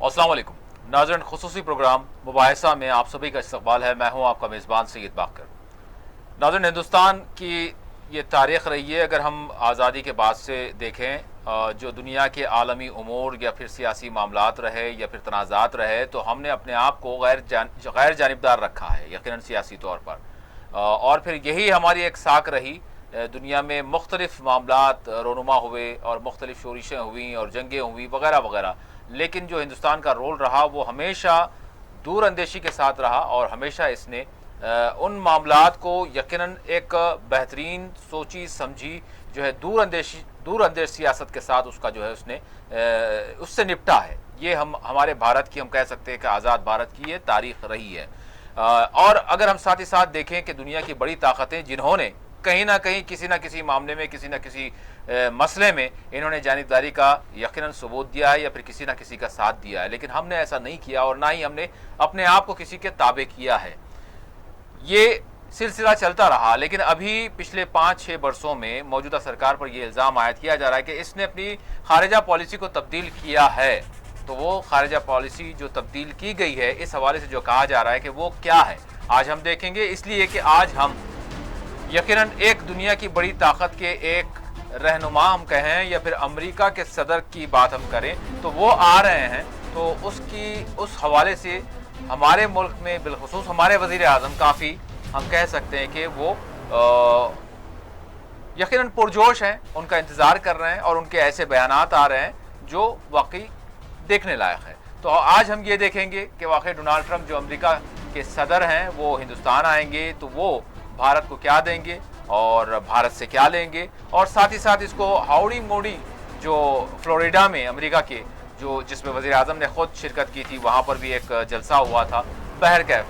अस्सलाम वालेकुम नाज़रीन, खुसूसी प्रोग्राम मुबाहिसा में आप सभी का इस्तकबाल है। मैं हूँ आपका मेज़बान सैयद बाकर। नाज़रीन, हिंदुस्तान की ये तारीख़ रही है, अगर हम आज़ादी के बाद से देखें, जो दुनिया के आलमी उमूर या फिर सियासी मामलात रहे या फिर तनाज़ात रहे, तो हमने अपने आप को गैर जानिबदार रखा है, यकीनन सियासी तौर पर। और फिर यही हमारी एक साख रही। दुनिया में मुख्तलिफ मामलात रोनुमा हुए और मुख्तलिफ शोरिशें हुई और जंगें हुई वगैरह वगैरह, लेकिन जो हिंदुस्तान का रोल रहा वो हमेशा दूर अंदेशी के साथ रहा और हमेशा इसने उन मामलात को यकीनन एक बेहतरीन सोची समझी जो है दूर अंदेश सियासत के साथ उसका जो है उसने उससे निपटा है। ये हमारे भारत की, हम कह सकते हैं कि आज़ाद भारत की ये तारीख रही है। और अगर हम साथ ही साथ देखें कि दुनिया की बड़ी ताकतें जिन्होंने कहीं ना कहीं किसी न किसी मामले में, किसी न किसी मसले में इन्होंने जानिबदारी का यकीनन सबूत दिया है या फिर किसी न किसी का साथ दिया है, लेकिन हमने ऐसा नहीं किया और ना ही हमने अपने आप को किसी के ताबे किया है। ये सिलसिला चलता रहा, लेकिन अभी पिछले 5-6 वर्षों में मौजूदा सरकार पर यह इल्ज़ाम आयद किया जा रहा है कि इसने अपनी खारिजा पॉलिसी को तब्दील किया है। तो वो खारिजा पॉलिसी जो तब्दील की गई है, इस हवाले से जो कहा जा रहा है कि वो क्या है, आज हम देखेंगे। इसलिए कि आज हम यकीनन एक दुनिया की बड़ी ताकत के एक रहनुमा हम कहें या फिर अमेरिका के सदर की बात हम करें तो वो आ रहे हैं, तो उस हवाले से हमारे मुल्क में बिलखुसूस हमारे वज़ीर आज़म काफ़ी हम कह सकते हैं कि वो यकीनन पुरजोश हैं, उनका इंतज़ार कर रहे हैं और उनके ऐसे बयानात आ रहे हैं जो वाकई देखने लायक है। तो आज हम ये देखेंगे कि वाकई डोनाल्ड ट्रंप जो अमेरिका के सदर हैं वो हिंदुस्तान आएंगे तो वो भारत को क्या देंगे और भारत से क्या लेंगे, और साथ ही साथ इसको हाउडी मोडी जो फ्लोरिडा में अमेरिका के जो जिसमें वज़ीर आज़म ने खुद शिरकत की थी, वहाँ पर भी एक जलसा हुआ था बहरकैफ,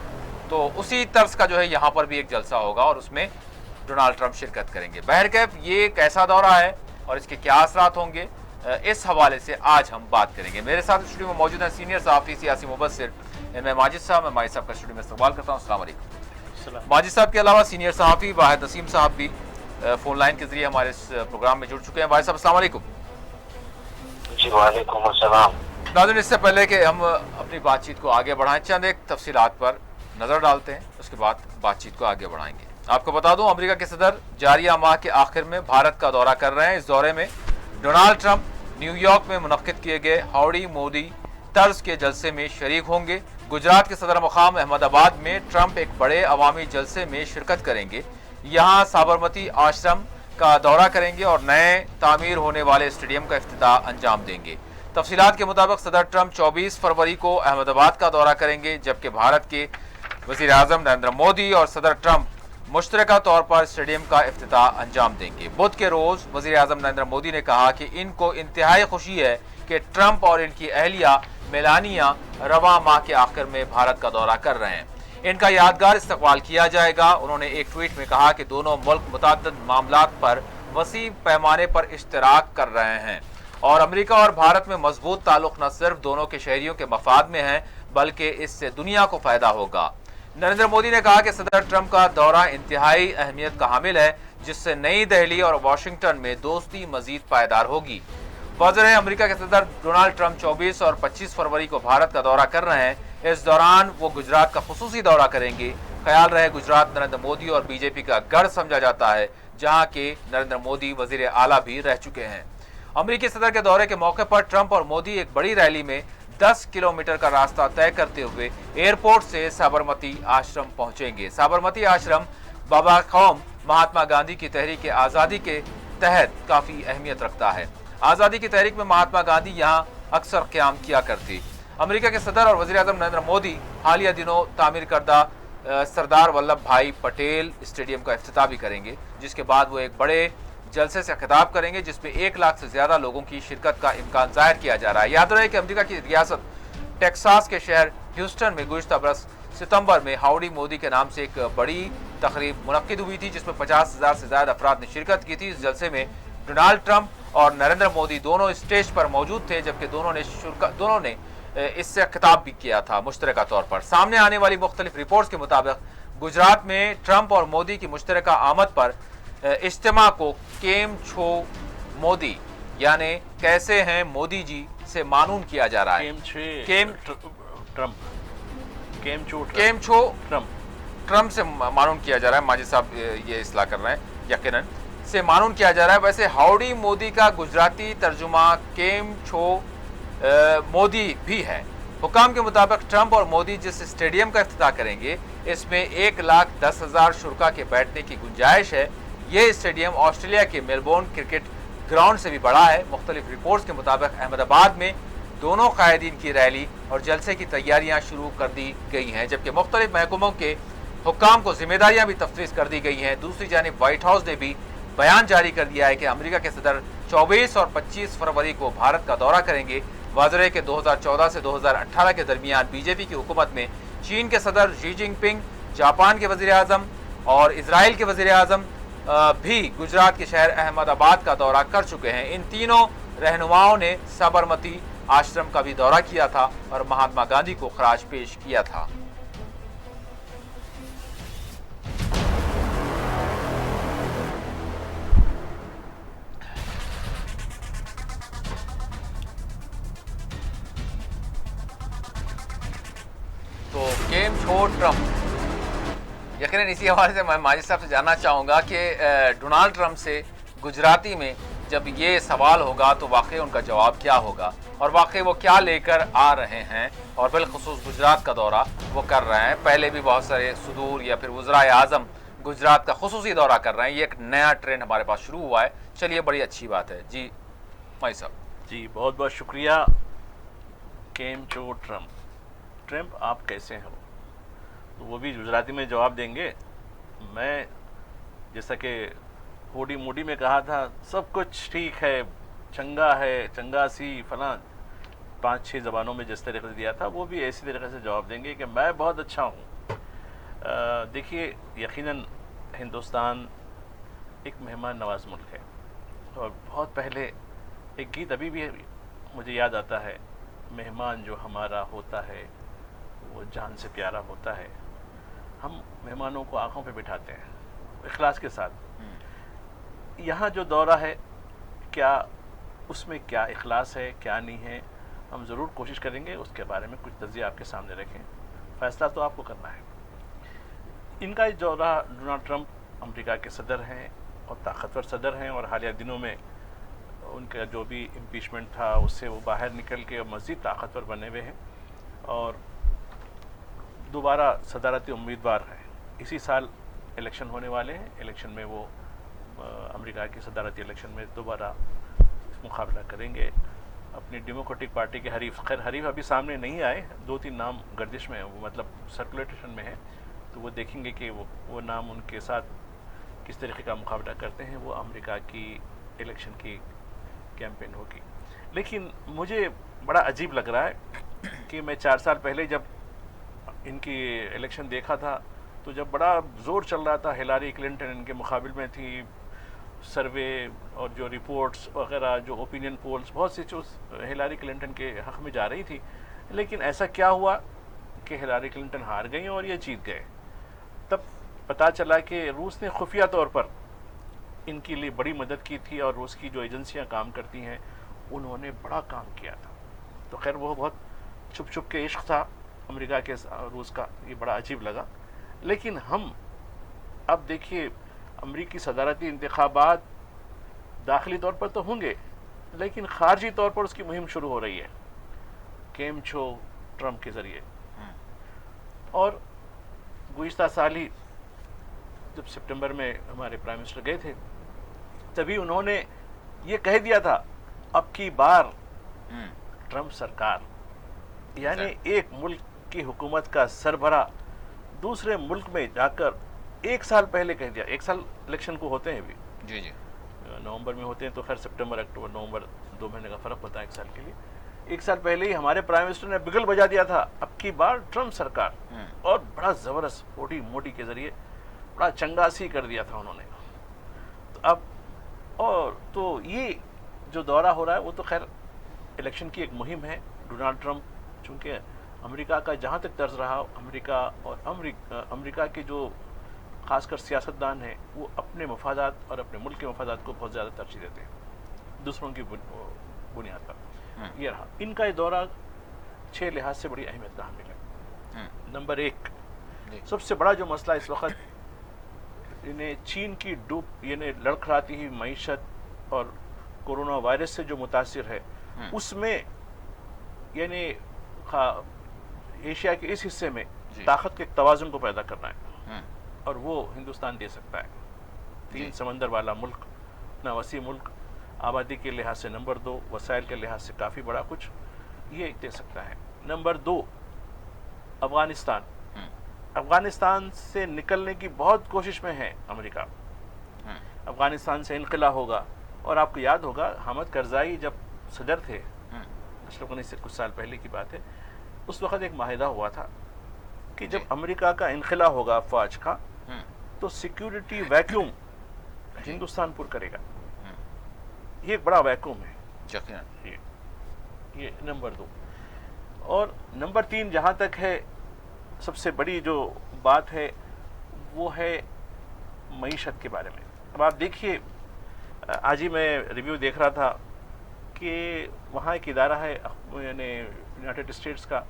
तो उसी तर्ज का जो है यहाँ पर भी एक जलसा होगा और उसमें डोनाल्ड ट्रंप शिरकत करेंगे। बहरकैफ ये कैसा दौरा है और इसके क्या असरात होंगे, इस हवाले से आज हम बात करेंगे। मेरे साथ स्टूडियो में मौजूद हैं सीनियर सहाफ़ी सियासी मुबस्सिर मैं माजिद साहब। मैं माजिद साहब का स्टूडियो में इस्तकबाल करता हूँ। अस्सलाम वालेकुम। माजिद साहब के अलावा सीनियर सहाफ़ी वाहिद नसीम साहब भी फ़ोन लाइन के जरिए हमारे इस प्रोग्राम में जुड़ चुके हैं। वाहिद साहब अस्सलाम वालेकुम। जी वालेकुम अस्सलाम। नाज़रीन, इससे पहले कि हम अपनी बातचीत को आगे बढ़ाएं, चंद एक तफसीलात पर नज़र डालते हैं, उसके बाद बातचीत को आगे बढ़ाएंगे। आपको बता दूं, अमेरिका के सदर जारिया माह के आखिर में भारत का दौरा कर रहे हैं। इस दौरे में डोनाल्ड ट्रंप न्यूयॉर्क में मुनक्किद किए गए हाउडी मोदी तर्ज के जलसे में शरीक होंगे। गुजरात के सदर मुकाम अहमदाबाद में ट्रंप एक बड़े अवामी जलसे में शिरकत करेंगे। यहाँ साबरमती आश्रम का दौरा करेंगे और नए तामीर होने वाले स्टेडियम का इफ्तिताह अंजाम देंगे। तफसीलात के मुताबिक सदर ट्रंप 24 फरवरी को अहमदाबाद का दौरा करेंगे, जबकि भारत के वज़ीर आज़म नरेंद्र मोदी और सदर ट्रंप मुश्तरका तौर पर स्टेडियम का इफ्तिताह अंजाम देंगे। बुध के रोज़ वज़ीर आज़म नरेंद्र मोदी ने कहा कि इनको इंतहाई खुशी है कि ट्रंप और इनकी अहलिया मेलानिया रवा माह के आखिर में भारत का दौरा कर रहे हैं। इनका यादगार इस्तकबाल किया जाएगा। उन्होंने एक ट्वीट में कहा कि दोनों मुल्क मुतअद्दिद मामलात पर वसी पैमाने पर इश्तराक कर रहे हैं और अमेरिका और भारत में मजबूत ताल्लुक न सिर्फ दोनों के शहरियों के मफाद में है बल्कि इससे दुनिया को फ़ायदा होगा। नरेंद्र मोदी ने कहा कि सदर ट्रंप का दौरा इंतहाई अहमियत का हामिल है, जिससे नई दिल्ली और वाशिंगटन में दोस्ती मजीद पायदार होगी। वाज़ेह है, अमेरिका के सदर डोनाल्ड ट्रंप 24 और 25 फरवरी को भारत का दौरा कर रहे हैं। इस दौरान वो गुजरात का खुसूसी दौरा करेंगे। ख्याल रहे, गुजरात नरेंद्र मोदी और बीजेपी का गढ़ समझा जाता है, जहाँ के नरेंद्र मोदी वजीर आला भी रह चुके हैं। अमेरिकी सदर के दौरे के मौके पर ट्रंप और मोदी एक बड़ी रैली में 10 किलोमीटर का रास्ता तय करते हुए एयरपोर्ट से साबरमती आश्रम पहुंचेंगे। साबरमती आश्रम बाबा कौम महात्मा गांधी की तहरीक आज़ादी के तहत काफ़ी अहमियत रखता है। आज़ादी की तहरीक में महात्मा गांधी यहाँ अक्सर क़याम किया करती। अमेरिका के सदर और वज़ीर आज़म नरेंद्र मोदी हालिया दिनों तामीर करदा सरदार वल्लभ भाई पटेल स्टेडियम का इफ्तिताह भी करेंगे, जिसके बाद वो एक बड़े जलसे से खिताब करेंगे जिसमें 1 लाख से ज़्यादा लोगों की शिरकत का इम्कान जाहिर किया जा रहा है। याद रहे कि अमेरिका की रियासत टेक्सास के शहर ह्यूस्टन में गुज़िश्ता बरस सितंबर में हाउडी मोदी के नाम से एक बड़ी तकरीब मुनक्किद हुई थी, जिसमें 50,000 से ज़्यादा अफराद ने शिरकत की थी। इस जलसे में डोनाल्ड ट्रंप और नरेंद्र मोदी दोनों स्टेज पर मौजूद थे, जबकि दोनों ने इससे खिताब भी किया था मुश्तरका तौर पर। सामने आने वाली मुख्तलिफ रिपोर्ट्स के मुताबिक गुजरात में ट्रंप और मोदी की मुश्तरका आमद पर इज्तिमा को केम छो मोदी यानी कैसे हैं मोदी जी से मानून किया जा रहा है। केमछो ट्रम्प से मानून किया जा रहा है। माजिद साहब ये इस्लाह कर रहे हैं, यकीनन से मानून किया जा रहा है। वैसे हाउडी मोदी का गुजराती तर्जुमा केमछो मोदी भी है। हुकाम के मुताबिक ट्रंप और मोदी जिस स्टेडियम का इफ्तिताह करेंगे, इसमें 1,10,000 शुरका के बैठने की गुंजाइश है। ये स्टेडियम ऑस्ट्रेलिया के मेलबोर्न क्रिकेट ग्राउंड से भी बड़ा है। मुख्तलिफ रिपोर्ट्स के मुताबिक अहमदाबाद में दोनों कायदीन की रैली और जलसे की तैयारियां शुरू कर दी गई हैं, जबकि मुख्तलिफ महकमों के हुक्काम को जिम्मेदारियां भी तफ्वीज़ कर दी गई हैं। दूसरी जानिब व्हाइट हाउस ने भी बयान जारी कर दिया है कि अमेरिका के सदर 24 और 25 फरवरी को भारत का दौरा करेंगे। वाज़ेह है कि 2014 से 2018 के दरमियान बीजेपी की हुकूमत में चीन के सदर शी जिनपिंग, जापान के वज़ीर आज़म और इजराइल के वज़ीर आज़म भी गुजरात के शहर अहमदाबाद का दौरा कर चुके हैं। इन तीनों रहनुमाओं ने साबरमती आश्रम का भी दौरा किया था और महात्मा गांधी को खराज पेश किया था। तो केमछो ट्रम्प, यकीनन इसी हवाले से मैं माजिद साहब से जानना चाहूँगा कि डोनाल्ड ट्रम्प से गुजराती में जब ये सवाल होगा तो वाकई उनका जवाब क्या होगा और वाकई वो क्या लेकर आ रहे हैं, और बिलखुसूस गुजरात का दौरा वो कर रहे हैं। पहले भी बहुत सारे सुदूर या फिर वज़राए आज़म गुजरात का खुसूसी दौरा कर रहे हैं। ये एक नया ट्रेंड हमारे पास शुरू हुआ है। चलिए, बड़ी अच्छी बात है। जी माई साहब। जी बहुत बहुत शुक्रिया। केमछो ट्रम्प आप कैसे हो, तो वो भी गुजराती में जवाब देंगे। मैं जैसा कि होडी मोडी में कहा था, सब कुछ ठीक है, चंगा है, चंगा सी फलां 5-6 ज़बानों में जिस तरीके से दिया था, वो भी ऐसी तरीके से जवाब देंगे कि मैं बहुत अच्छा हूँ। देखिए, यकीनन हिंदुस्तान एक मेहमान नवाज मुल्क है और बहुत पहले एक गीत अभी भी मुझे याद आता है, मेहमान जो हमारा होता है वो जान से प्यारा होता है। हम मेहमानों को आंखों पे बिठाते हैं इखलास के साथ। यहाँ जो दौरा है, क्या उसमें क्या इखलास है, क्या नहीं है, हम ज़रूर कोशिश करेंगे उसके बारे में कुछ तज़िया आपके सामने रखें। फ़ैसला तो आपको करना है। इनका दौरा, डोनाल्ड ट्रंप अमेरिका के सदर हैं और ताकतवर सदर हैं, और हालिया दिनों में उनका जो भी इम्पीचमेंट था उससे वो बाहर निकल के मज़ीद ताकतवर बने हुए हैं और दोबारा सदारती उम्मीदवार हैं। इसी साल इलेक्शन होने वाले हैं। इलेक्शन में वो अमेरिका के सदारती इलेक्शन में दोबारा मुकाबला करेंगे अपनी डेमोक्रेटिक पार्टी के हरीफ। खैर, हरीफ अभी सामने नहीं आए, 2-3 नाम गर्दिश में हैं, वो मतलब सर्कुलेशन में है, तो वो देखेंगे कि वो नाम उनके साथ किस तरीके का मुकाबला करते हैं। वो अमेरिका की इलेक्शन की कैंपेन होगी। लेकिन मुझे बड़ा अजीब लग रहा है कि मैं 4 साल पहले जब इनकी इलेक्शन देखा था, तो जब बड़ा ज़ोर चल रहा था, हिलारी क्लिंटन इनके मुकाबिल में थी, सर्वे और जो रिपोर्ट्स वगैरह, जो ओपिनियन पोल्स, बहुत सी चीज़ हिलारी क्लिंटन के हक़ में जा रही थी। लेकिन ऐसा क्या हुआ कि हिलारी क्लिंटन हार गई और ये जीत गए। तब पता चला कि रूस ने खुफिया तौर पर इनके लिए बड़ी मदद की थी और रूस की जो एजेंसियां काम करती हैं उन्होंने बड़ा काम किया था। तो खैर, वो बहुत छुप छुप के इश्क था अमेरिका के रूस का, ये बड़ा अजीब लगा। लेकिन हम अब देखिए, अमेरिकी सदारती इंतखाबात दाखिली तौर पर तो होंगे, लेकिन खारजी तौर पर उसकी मुहिम शुरू हो रही है केमछो ट्रम्प के ज़रिए। और गुज़िश्ता साल ही जब सितंबर में हमारे प्राइम मिनिस्टर गए थे, तभी उन्होंने ये कह दिया था, अब की बार ट्रम्प सरकार, यानी एक मुल्क की हुकूमत का सरबरा दूसरे मुल्क में जाकर 1 साल पहले कह दिया। 1 साल इलेक्शन को होते हैं अभी, जी जी, नवंबर में होते हैं, तो खैर सितंबर, अक्टूबर, नवंबर 2 महीने का फ़र्क होता है 1 साल के लिए। 1 साल पहले ही हमारे प्राइम मिनिस्टर ने बिगल बजा दिया था, अब की बार ट्रम्प सरकार, और बड़ा ज़बरदस्त होडी मोडी के ज़रिए बड़ा चंगासी कर दिया था उन्होंने। तो अब और तो ये जो दौरा हो रहा है वो तो खैर इलेक्शन की एक मुहिम है। डोनाल्ड ट्रम्प चूँकि अमेरिका का जहाँ तक तर्ज रहा, अमेरिका और अमेरिका के जो खासकर सियासतदान हैं वो अपने मफादात और अपने मुल्क के मफादात को बहुत ज़्यादा तरजीह देते हैं दूसरों की बुनियाद पर। ये रहा इनका ये दौरा 6 लिहाज से बड़ी अहमियत का हामिल है। नंबर 1, जी। सबसे बड़ा जो मसला इस वक्त इन्हें चीन की डूब यानी लड़खड़ाती हुई मईशत और कोरोना वायरस से जो मुतासिर है उसमें यानी एशिया के इस हिस्से में जी। ताकत के एक तवाज़ुन को पैदा करना है और वो हिंदुस्तान दे सकता है। 3 समंदर वाला मुल्क, इतना वसी मुल्क, आबादी के लिहाज से नंबर 2, वसाइल के लिहाज से काफ़ी बड़ा कुछ ये दे सकता है। नंबर 2, अफगानिस्तान। अफगानिस्तान से निकलने की बहुत कोशिश में है अमेरिका। अफगानिस्तान से इनक़िला होगा और आपको याद होगा हामिद करज़ाई जब सदर थे, अशरफ गनी से कुछ साल पहले की बात है, उस वक़्त एक माहिदा हुआ था कि जब अमेरिका का इनक़िला होगा अफवाज का तो सिक्योरिटी वैक्यूम हिंदुस्तान पूर करेगा। ये एक बड़ा वैक्यूम है। ये नंबर 2। और नंबर 3 जहाँ तक है सबसे बड़ी जो बात है वो है मईशत के बारे में। अब आप देखिए, आज ही मैं रिव्यू देख रहा था कि वहाँ एक इदारा है यानी यूनाइटेड स्टेट्स का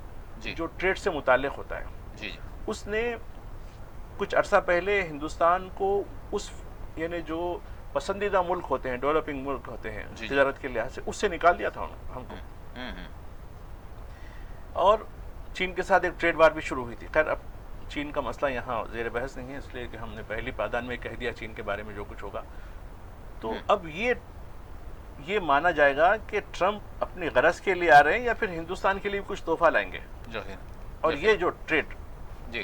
जो ट्रेड से मुताल्लिक़ होता है, उसने कुछ अरसा पहले हिंदुस्तान को उस यानी जो पसंदीदा मुल्क होते हैं, डेवलपिंग मुल्क होते हैं तिजारत के लिहाज से, उससे निकाल दिया था हमको। और चीन के साथ एक ट्रेड वार भी शुरू हुई थी। खैर अब चीन का मसला यहाँ ज़ेर बहस नहीं है, इसलिए कि हमने पहली पायदान में कह दिया चीन के बारे में जो कुछ होगा। तो अब ये माना जाएगा कि ट्रंप अपनी गरज के लिए आ रहे हैं या फिर हिंदुस्तान के लिए कुछ तोहफा लाएंगे, और ये जो ट्रेड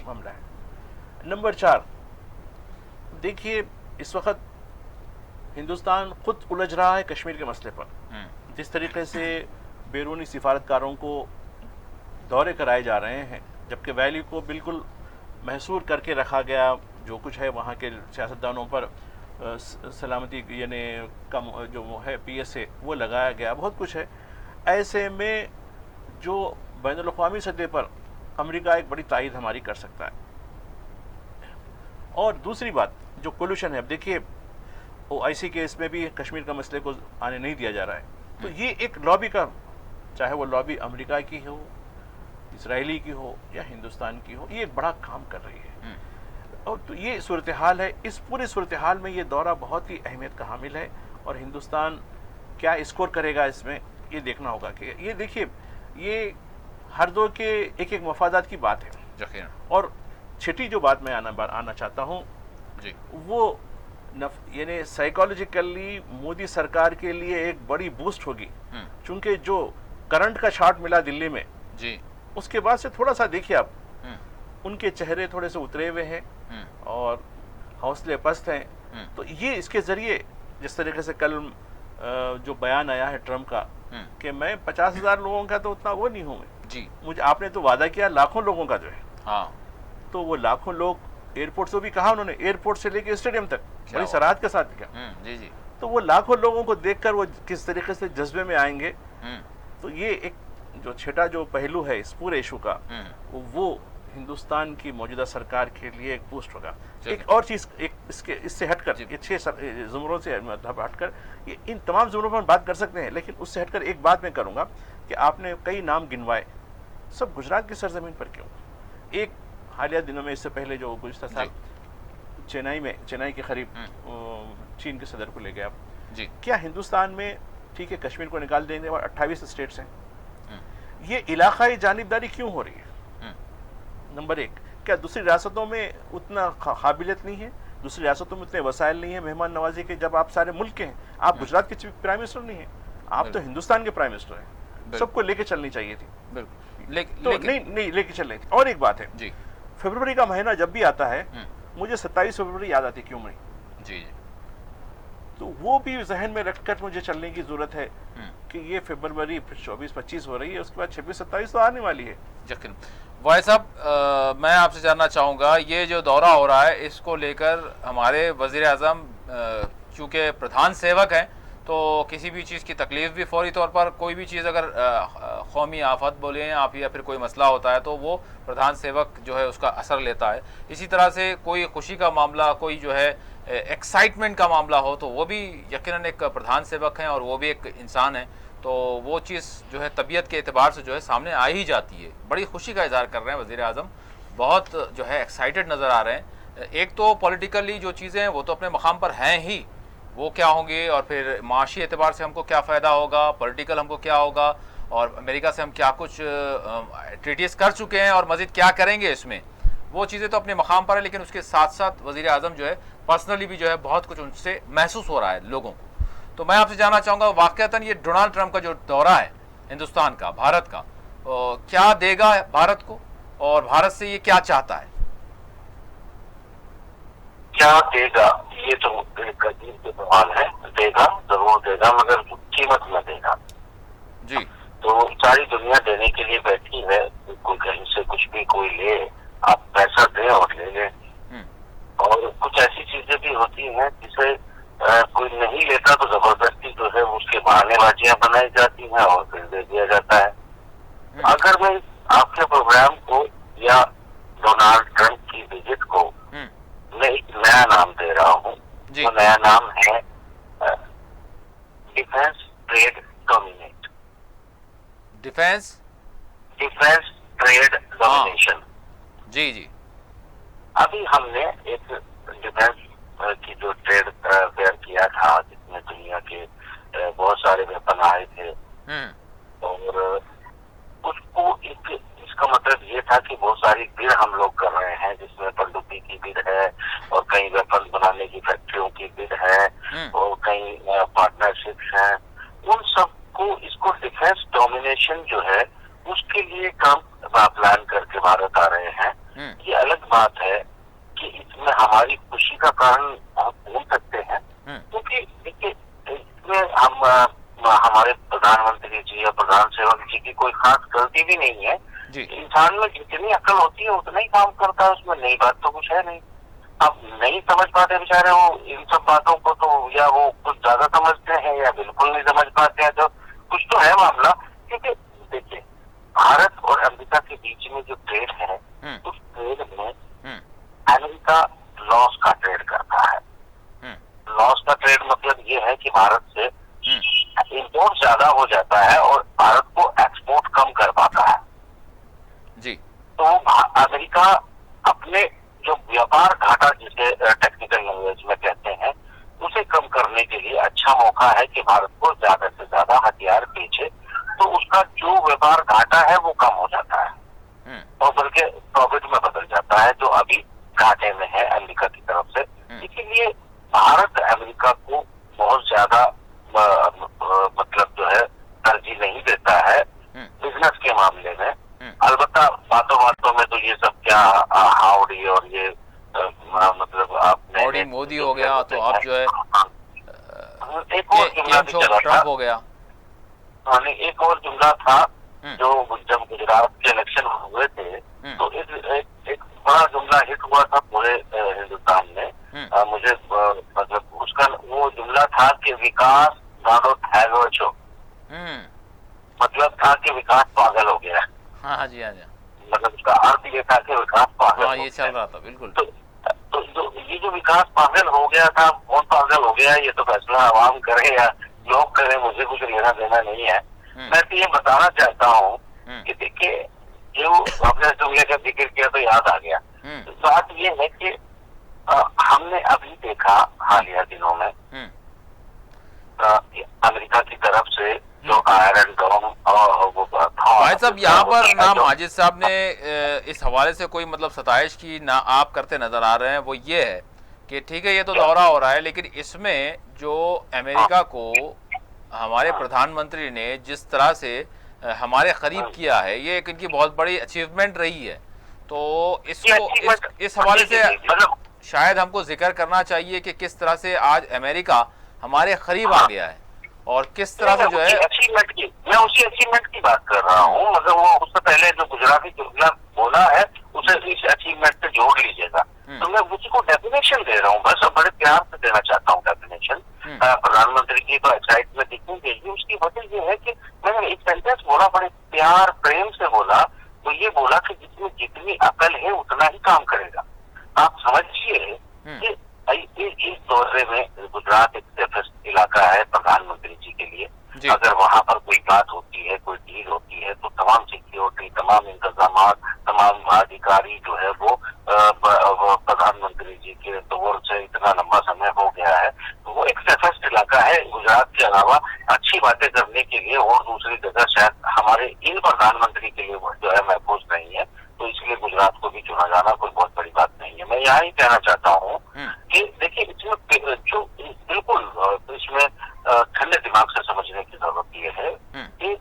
मामला है। नंबर 4, देखिए इस वक्त हिंदुस्तान खुद उलझ रहा है कश्मीर के मसले पर। जिस तरीके से बैरूनी सिफारतकारों को दौरे कराए जा रहे हैं, जबकि वैली को बिल्कुल महसूर करके रखा गया, जो कुछ है वहाँ के सियासतदानों पर सलामती यानी कम जो है PSA वो लगाया गया, बहुत कुछ है। ऐसे में जो बैनुल अक़वामी सतह पर अमेरिका एक बड़ी तायद हमारी कर सकता है। और दूसरी बात जो कोल्यूशन है, अब देखिए OIC के इसमें भी कश्मीर का मसले को आने नहीं दिया जा रहा है, तो ये एक लॉबी का, चाहे वो लॉबी अमेरिका की हो, इसराइली की हो या हिंदुस्तान की हो, ये एक बड़ा काम कर रही है। और तो ये सूरत हाल है। इस पूरी सूरत हाल में ये दौरा बहुत ही अहमियत का हामिल है और हिंदुस्तान क्या स्कोर करेगा इसमें ये देखना होगा। कि ये देखिए, ये हर दो के एक एक मफादात की बात है। और छठी जो बात मैं आना चाहता हूँ वो यानी साइकोलॉजिकली मोदी सरकार के लिए एक बड़ी बूस्ट होगी, चूंकि जो करंट का शॉट मिला दिल्ली में उसके बाद से थोड़ा सा देखिए आप, उनके चेहरे थोड़े से उतरे हुए हैं और हौसले पस्त हैं। तो ये इसके जरिए जिस तरीके से कल जो बयान आया है ट्रंप का कि मैं 50,000 लोगों का तो उतना वो नहीं हूँ मैं, मुझे आपने तो वादा किया लाखों लोगों का जो है, तो वो लाखों लोग एयरपोर्ट से भी कहा उन्होंने, एयरपोर्ट से लेके स्टेडियम तक बड़ी सराहत के साथ किया। तो वो लाखों लोगों को देखकर वो किस तरीके से जज्बे में आएंगे। तो ये एक जो छठा जो पहलू है इस पूरे इशू का, वो हिंदुस्तान की मौजूदा सरकार के लिए एक बूस्ट होगा। एक और चीज इससे हटकर, ये 6 जुमरों से मतलब हटकर, ये इन तमाम जुमरों पर बात कर सकते हैं, लेकिन उससे हटकर एक बात मैं करूंगा कि आपने कई नाम गिनवाए, सब गुजरात की सरजमीन पर क्यों? एक हालिया दिनों में, इससे पहले जो गुज़िश्ता साल चेन्नई के करीब चीन के सदर को ले गया। क्या हिंदुस्तान में, ठीक है कश्मीर को निकाल देने वाले 28 स्टेट्स हैं, ये इलाकाई जानिबदारी क्यों हो रही है? नंबर 1, क्या दूसरी रियासतों में उतना काबिलियत नहीं है, दूसरी रियासतों में उतने वसाइल नहीं है मेहमान नवाजी के? जब आप सारे मुल्क के हैं, आप गुजरात के प्राइम मिनिस्टर नहीं है, आप तो हिंदुस्तान के प्राइम मिनिस्टर हैं, सबको लेके चलनी चाहिए थी। तो नहीं लेके चल रही थी। और एक बात है, फरवरी का महीना जब भी आता है मुझे 27 फरवरी याद आती, क्यों नहीं? तो वो भी जहन में रखकर मुझे चलने की जरूरत है कि ये फरवरी 24-25 हो रही है, उसके बाद 26-27 तो आने वाली है। भाई साहब, मैं आपसे जानना चाहूँगा, ये जो दौरा हो रहा है इसको लेकर हमारे वज़ीर आज़म चूँकि प्रधान सेवक हैं, तो किसी भी चीज़ की तकलीफ़ भी फौरी तौर पर, कोई भी चीज़ अगर कौमी आफत बोलें आप या फिर कोई मसला होता है तो वो प्रधान सेवक जो है उसका असर लेता है। इसी तरह से कोई खुशी का मामला, कोई जो है एक्साइटमेंट का मामला हो तो वो भी यकीनन एक प्रधान सेवक हैं और वो भी एक इंसान है, तो वो चीज़ जो है तबीयत के एतबार से जो है सामने आ ही जाती है। बड़ी खुशी का इजहार कर रहे हैं वज़ीर आज़म, बहुत जो है एक्साइटेड नज़र आ रहे हैं। एक तो पॉलिटिकली जो चीज़ें हैं वो तो अपने मकाम पर हैं ही, वो क्या होंगे और फिर माशी एतबार से हमको क्या फ़ायदा होगा, पॉलिटिकल हमको क्या होगा, और अमेरिका से हम क्या कुछ ट्रीटीज कर चुके हैं और मज़ीद क्या करेंगे इसमें, वो चीज़ें तो अपने मकाम पर है। लेकिन उसके साथ साथ वज़ीर आज़म जो है पर्सनली भी जो है बहुत कुछ उनसे महसूस हो रहा है लोगों को। तो मैं आपसे जानना चाहूँगा वाक़तन ये डोनाल्ड ट्रंप का जो दौरा है हिंदुस्तान का, भारत का, क्या देगा भारत को और भारत से ये क्या चाहता है? क्या देगा ये तो एक अजीब सवाल है। देगा जरूर देगा, मगर कीमत में देगा जी। तो सारी दुनिया देने के लिए बैठी है। कोई कहीं से कुछ भी कोई ले, आप पैसा दे और ले ले। और कुछ ऐसी चीजें भी होती हैं जिसे कोई नहीं लेता तो जबरदस्ती जो है उसके बहानेबाजियां बनाई जाती हैं और फिर दे दिया जाता है। अगर मैं आपके प्रोग्राम को या डोनाल्ड ट्रंप की विजिट को मैं एक नया नाम दे रहा हूँ, वो नया नाम है defence trade dominate. Defence trade domination. जी जी। अभी हमने एक डिफेंस की जो ट्रेड फेयर किया था जिसमें दुनिया के बहुत सारे वेपन आए थे, और उसको इसका मतलब ये था कि बहुत सारी बिड हम लोग कर रहे हैं, जिसमें पनडुब्बी की बिड है और कई वेपन बनाने की फैक्ट्रियों की बिड है और कई पार्टनरशिप्स हैं। उन सबको इसको डिफेंस डोमिनेशन जो है उसके लिए काम प्लान करके भारत आ रहे हैं। ये अलग बात है कि इसमें हमारी खुशी का कारण आप बोल सकते हैं, क्योंकि देखिए इसमें हम हमारे प्रधानमंत्री जी या प्रधान सेवक जी की कोई खास गलती भी नहीं है। इंसान में जितनी अकल होती है उतना ही काम करता है, उसमें नई बात तो कुछ है नहीं। अब नहीं समझ पाते बेचारे वो इन सब बातों को, तो या वो कुछ ज्यादा समझते हैं या बिल्कुल नहीं समझ पाते हैं, तो कुछ तो है मामला। क्योंकि देखिए भारत और अमेरिका के बीच में जो ट्रेड है उस ट्रेड में अमेरिका लॉस का ट्रेड करता है। लॉस का ट्रेड मतलब ये है कि भारत से इंपोर्ट ज्यादा हो जाता है और भारत को एक्सपोर्ट कम कर पाता है जी। तो अमेरिका अपने जो व्यापार घाटा जिसे टेक्निकल लैंग्वेज में कहते हैं उसे कम करने के लिए अच्छा मौका है कि भारत को ज्यादा से ज्यादा हथियार बेचे, तो उसका जो व्यापार घाटा है वो कम हो जाता है और बल्कि प्रॉफिट में बदल जाता है, जो अभी घाटे में है अमेरिका की तरफ से। इसीलिए भारत अमेरिका को बहुत ज्यादा मतलब जो है तरजीह नहीं देता है बिजनेस के मामले में। अलबत्ता बातों बातों में तो ये सब क्या हाउडी और ये मतलब आपने मोदी हो गया, तो आप जो है एक और जुमला भी चला था, हो गया। एक और जुमला था जो जब गुजरात के इलेक्शन हुए थे तो एक बड़ा जुमला हिट हुआ था पूरे हिंदुस्तान में। मुझे मतलब उसका वो जुमला था कि विकास नाडो थैगो छो, मतलब था कि विकास पागल हो गया। हाँ जी, हाँ जी। मतलब उसका अर्थ ये था कि विकास पागल। हाँ, ये चल रहा था बिल्कुल। तो ये जो विकास पागल हो गया था, कौन पागल हो गया ये तो फैसला आवाम करे या लोग करे, मुझे कुछ लेना देना नहीं है। मैं तो ये बताना चाहता हूँ कि देखिए जो आपने जुमले का जिक्र किया तो याद आ गया। बात ये है कि हमने अभी देखा हालिया दिनों में अमेरिका की तरफ से जो आयरन डोम भाई साहब यहाँ पर ना माजिद साहब ने इस हवाले से कोई मतलब सताइश की ना आप करते नजर आ रहे हैं, वो ये है कि ठीक है ये तो दौरा हो रहा है, लेकिन इसमें जो अमेरिका को हमारे प्रधानमंत्री ने जिस तरह से हमारे करीब किया है, ये एक इनकी बहुत बड़ी अचीवमेंट रही है। तो इसको इस हवाले से शायद हमको जिक्र करना चाहिए कि किस तरह से आज अमेरिका हमारे करीब आ गया है और किस तरह से जो है अचीवमेंट की, मैं उसी अचीवमेंट की बात कर रहा हूँ। मतलब वो उससे पहले जो गुजराती जुमला बोला है उसे इस अचीवमेंट से जोड़ लीजिएगा। तो मैं उसी को डेफिनेशन दे रहा हूँ, बस बड़े प्यार से देना चाहता हूँ डेफिनेशन। प्रधानमंत्री की तो एक्साइटमेंट दिखनी चाहिए। उसकी वजह ये है कि मैंने एक सेंटेंस बोला, बड़े प्यार प्रेम से बोला, तो ये बोला कि जिसमें जितनी अकल है उतना ही काम करेगा। आप समझिए कि इस दौरे में गुजरात एक सेफेस्ट इलाका है प्रधानमंत्री जी के लिए। अगर वहां पर कोई अधिकारी जो है वो प्रधानमंत्री जी के दौर से इतना लंबा समय हो गया है, तो वो एक सशक्त इलाका है। गुजरात के अलावा अच्छी बातें करने के लिए और दूसरी जगह शायद हमारे इन प्रधानमंत्री के लिए जो है महफूज नहीं है, तो इसलिए गुजरात को भी चुना जाना कोई बहुत बड़ी बात नहीं है। मैं यहाँ ही कहना चाहता हूँ कि देखिए, इसमें जो बिल्कुल इसमें ठंडे दिमाग से समझने की जरूरत ये है कि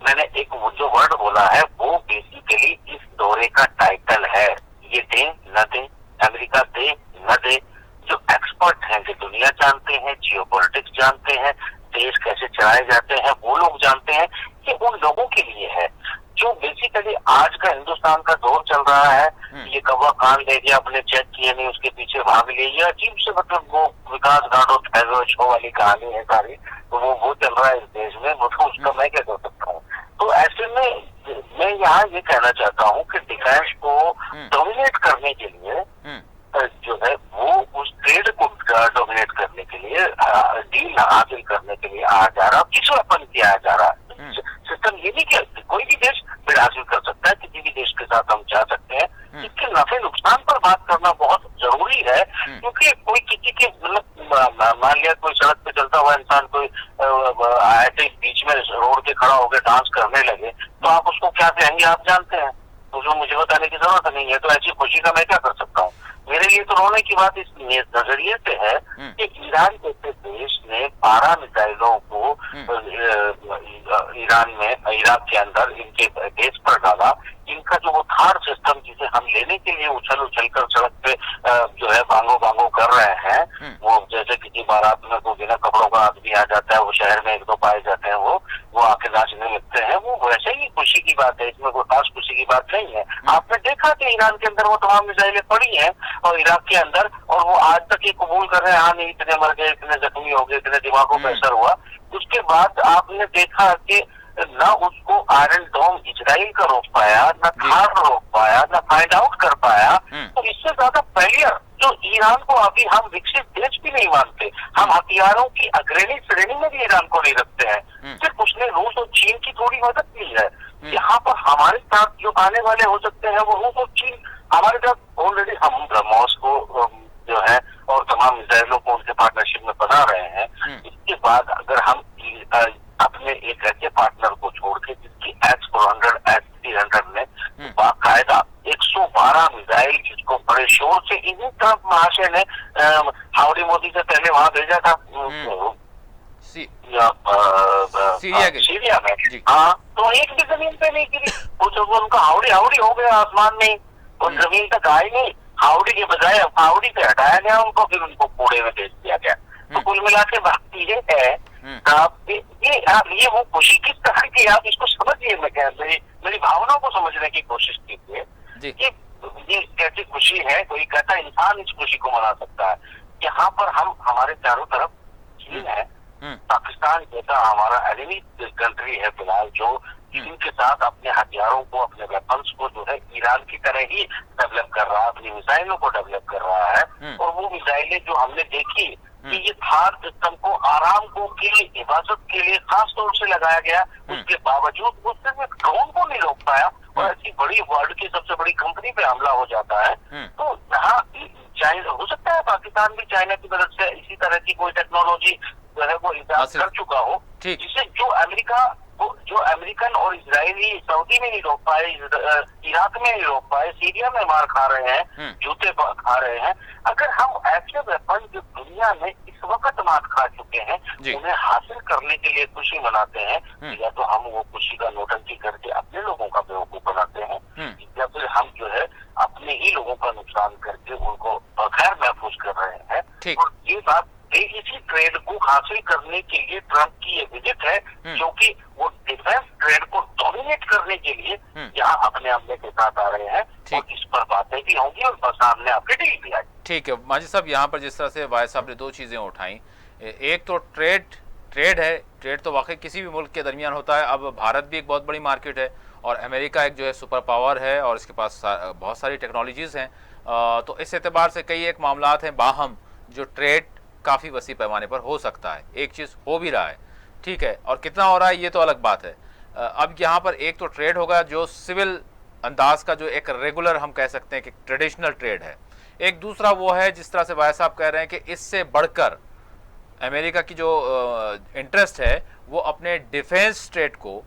मैंने एक वो जो वर्ड बोला है वो बेसिकली इस दौरे का टाइटल है। ये दे न दे, अमेरिका दे न दे, जो एक्सपर्ट हैं, जो दुनिया जानते हैं, जियोपॉलिटिक्स जानते हैं, देश कैसे चलाए जाते हैं वो लोग जानते हैं, कि उन लोगों के लिए है जो बेसिकली आज का हिंदुस्तान का दौर चल रहा है। ये कौवा कान ले गया, अपने चेक किए नहीं, उसके पीछे भाग ले, ये अजीब से मतलब वो विकास गांडो ठहरो शो वाली कहानी है सारी, तो वो चल रहा है इस देश में, वो तो उसका मैं क्या कर सकता हूँ। तो ऐसे में मैं यहाँ ये कहना चाहता हूँ कि डिफेंस को डोमिनेट करने के लिए जो है वो उस ट्रेड को डोमिनेट करने के लिए, डील हासिल करने के लिए आ जा रहा, किस वेपन किया जा रहा है। सिस्टम ये नहीं कि कोई भी देश बिल हासिल कर सकता है, किसी भी देश के साथ हम जा सकते हैं। इसके नफे नुकसान पर बात करना बहुत जरूरी है, क्योंकि कोई किसी के मतलब मान लिया कोई सड़क पे चलता हुआ इंसान कोई ऐसे बीच में रोड पे खड़ा होकर डांस करने लगे, तो आप उसको क्या कहेंगे आप जानते हैं, तो मुझे बताने की जरूरत नहीं है। तो ऐसी खुशी का मैं क्या कर सकता हूँ। मेरे लिए तो रोने की बात इस नजरिए से है कि ईरान जैसे देश ने 12 मिसाइलों को ईरान में, इराक के अंदर इनके बेस पर डाला। इनका जो वो थार सिस्टम जिसे हम लेने के लिए उछल कर सड़क पे जो है बांगो कर रहे हैं, वो जैसे किसी बारात में कोई बिना कपड़ों का आदमी आ जाता है, वो शहर में 1-2 पाए जाते हैं, वो आके नाचने लगते हैं, वो वैसे ही खुशी की बात है, इसमें कोई खास खुशी की बात नहीं है। आपने देखा कि ईरान के अंदर वो तमाम मिसाइलें पड़ी हैं और इराक के अंदर, और वो आज तक ये कबूल कर रहे हैं, हाँ नहीं इतने मर गए, इतने जख्मी हो गए, इतने दिमागों पर असर हुआ। उसके बाद आपने देखा कि न उसको आयरन डोम इजराइल का रोक पाया, न थार रोक पाया, न फाइंड आउट कर पाया। तो इससे ज्यादा फेलियर जो ईरान को अभी हम विकसित देश भी नहीं मानते, हम हथियारों की अग्रणी श्रेणी में भी ईरान को नहीं रखते हैं। सिर्फ उसने रूस और चीन की थोड़ी मदद की है। यहाँ पर हमारे साथ जो आने वाले हो सकते हैं वो रूस और चीन हमारे साथ ऑलरेडी, हम ब्रह्मोस को जो है और तमाम मिसाइलों को उनके पार्टनरशिप में बना रहे हैं। इसके बाद अगर हम अपने एक ऐसे पार्टनर को छोड़ के जिसकी S-400 S-300 ने बाकायदा 112 मिसाइल जिसको बड़े शोर से इन्हीं ट्रंप महाशय ने हाउडी मोदी से पहले वहां भेजा था सीरिया में, हाँ, तो एक भी जमीन पे नहीं गिरी। वो जब उनका हाउडी हो गया आसमान में, और जमीन तक आए नहीं, हाउडी के बजाय हाउडी पे हटाया गया उनको, फिर उनको कूड़े में भेज दिया गया। तो कुल मिला के बात ये है, ये वो खुशी किस तरह की, आप इसको समझिए। मैं कह मेरी भावनाओं को समझने की कोशिश कीजिए कि ये कैसी खुशी है, कोई कैसा इंसान इस खुशी को मना सकता है। यहाँ पर हम हमारे चारों तरफ चीन है, पाकिस्तान जैसा हमारा एनिमी कंट्री है फिलहाल, जो चीन के साथ अपने हथियारों को, अपने वेपन्स को जो है ईरान की तरह ही डेवलप कर रहा है, अपनी मिसाइलों को डेवलप कर रहा है। और वो मिसाइलें जो हमने देखी कि ये थार सिस्टम को आराम को के लिए, हिफाजत के लिए खास तौर से लगाया गया, उसके बावजूद वो सिर्फ एक ड्रोन को नहीं रोक पाया, और ऐसी बड़ी वर्ल्ड की सबसे बड़ी कंपनी पे हमला हो जाता है। तो यहाँ चाइना, हो सकता है पाकिस्तान भी चाइना की मदद से इसी तरह की कोई टेक्नोलॉजी जो है वो इजाद कर चुका हो, जिसे जो अमेरिकन और इजरायली सऊदी में नहीं रोक पाए, इराक में नहीं रोक पाए, सीरिया में मार खा रहे हैं, जूते खा रहे हैं। अगर हम ऐसे वेपन जो दुनिया में इस वक्त मार खा चुके हैं उन्हें हासिल करने के लिए खुशी मनाते हैं, या तो हम वो खुशी का नोटंकी करके अपने लोगों का बेवकूफ बनाते हैं, या फिर हम जो है अपने ही लोगों का नुकसान करके उनको गैर महफूज कर रहे हैं। और ये बात इसी ट्रेड को हासिल करने के लिए ट्रंप की ये विजिट है, जो कि वो डिफेंस ट्रेड को डोमिनेट करने के लिए यहाँ अपने हमले के साथ आ रहे हैं, और इस पर बातें भी होंगी और सामने आपके डील भी आएगी। ठीक है माजिद साहब, यहाँ पर जिस तरह से वाहिद साहब ने 2 चीज़ें उठाई, एक तो ट्रेड है, ट्रेड तो वाकई किसी भी मुल्क के दरमियान होता है। अब भारत भी एक बहुत बड़ी मार्केट है, और अमेरिका एक जो है सुपर पावर है, और इसके पास बहुत सारी टेक्नोलॉजीज़ हैं। तो इस एतबार से कई एक मामलात हैं बाहम, जो ट्रेड काफ़ी वसी पैमाने पर हो सकता है। एक चीज़ हो भी रहा है, ठीक है, और कितना हो रहा है ये तो अलग बात है। अब यहाँ पर एक तो ट्रेड होगा जो सिविल अंदाज का जो एक रेगुलर हम कह सकते हैं कि ट्रेडिशनल ट्रेड है, एक दूसरा वो है जिस तरह से भाई साहब कह रहे हैं कि इससे बढ़कर अमेरिका की जो इंटरेस्ट है वो अपने डिफेंस ट्रेड को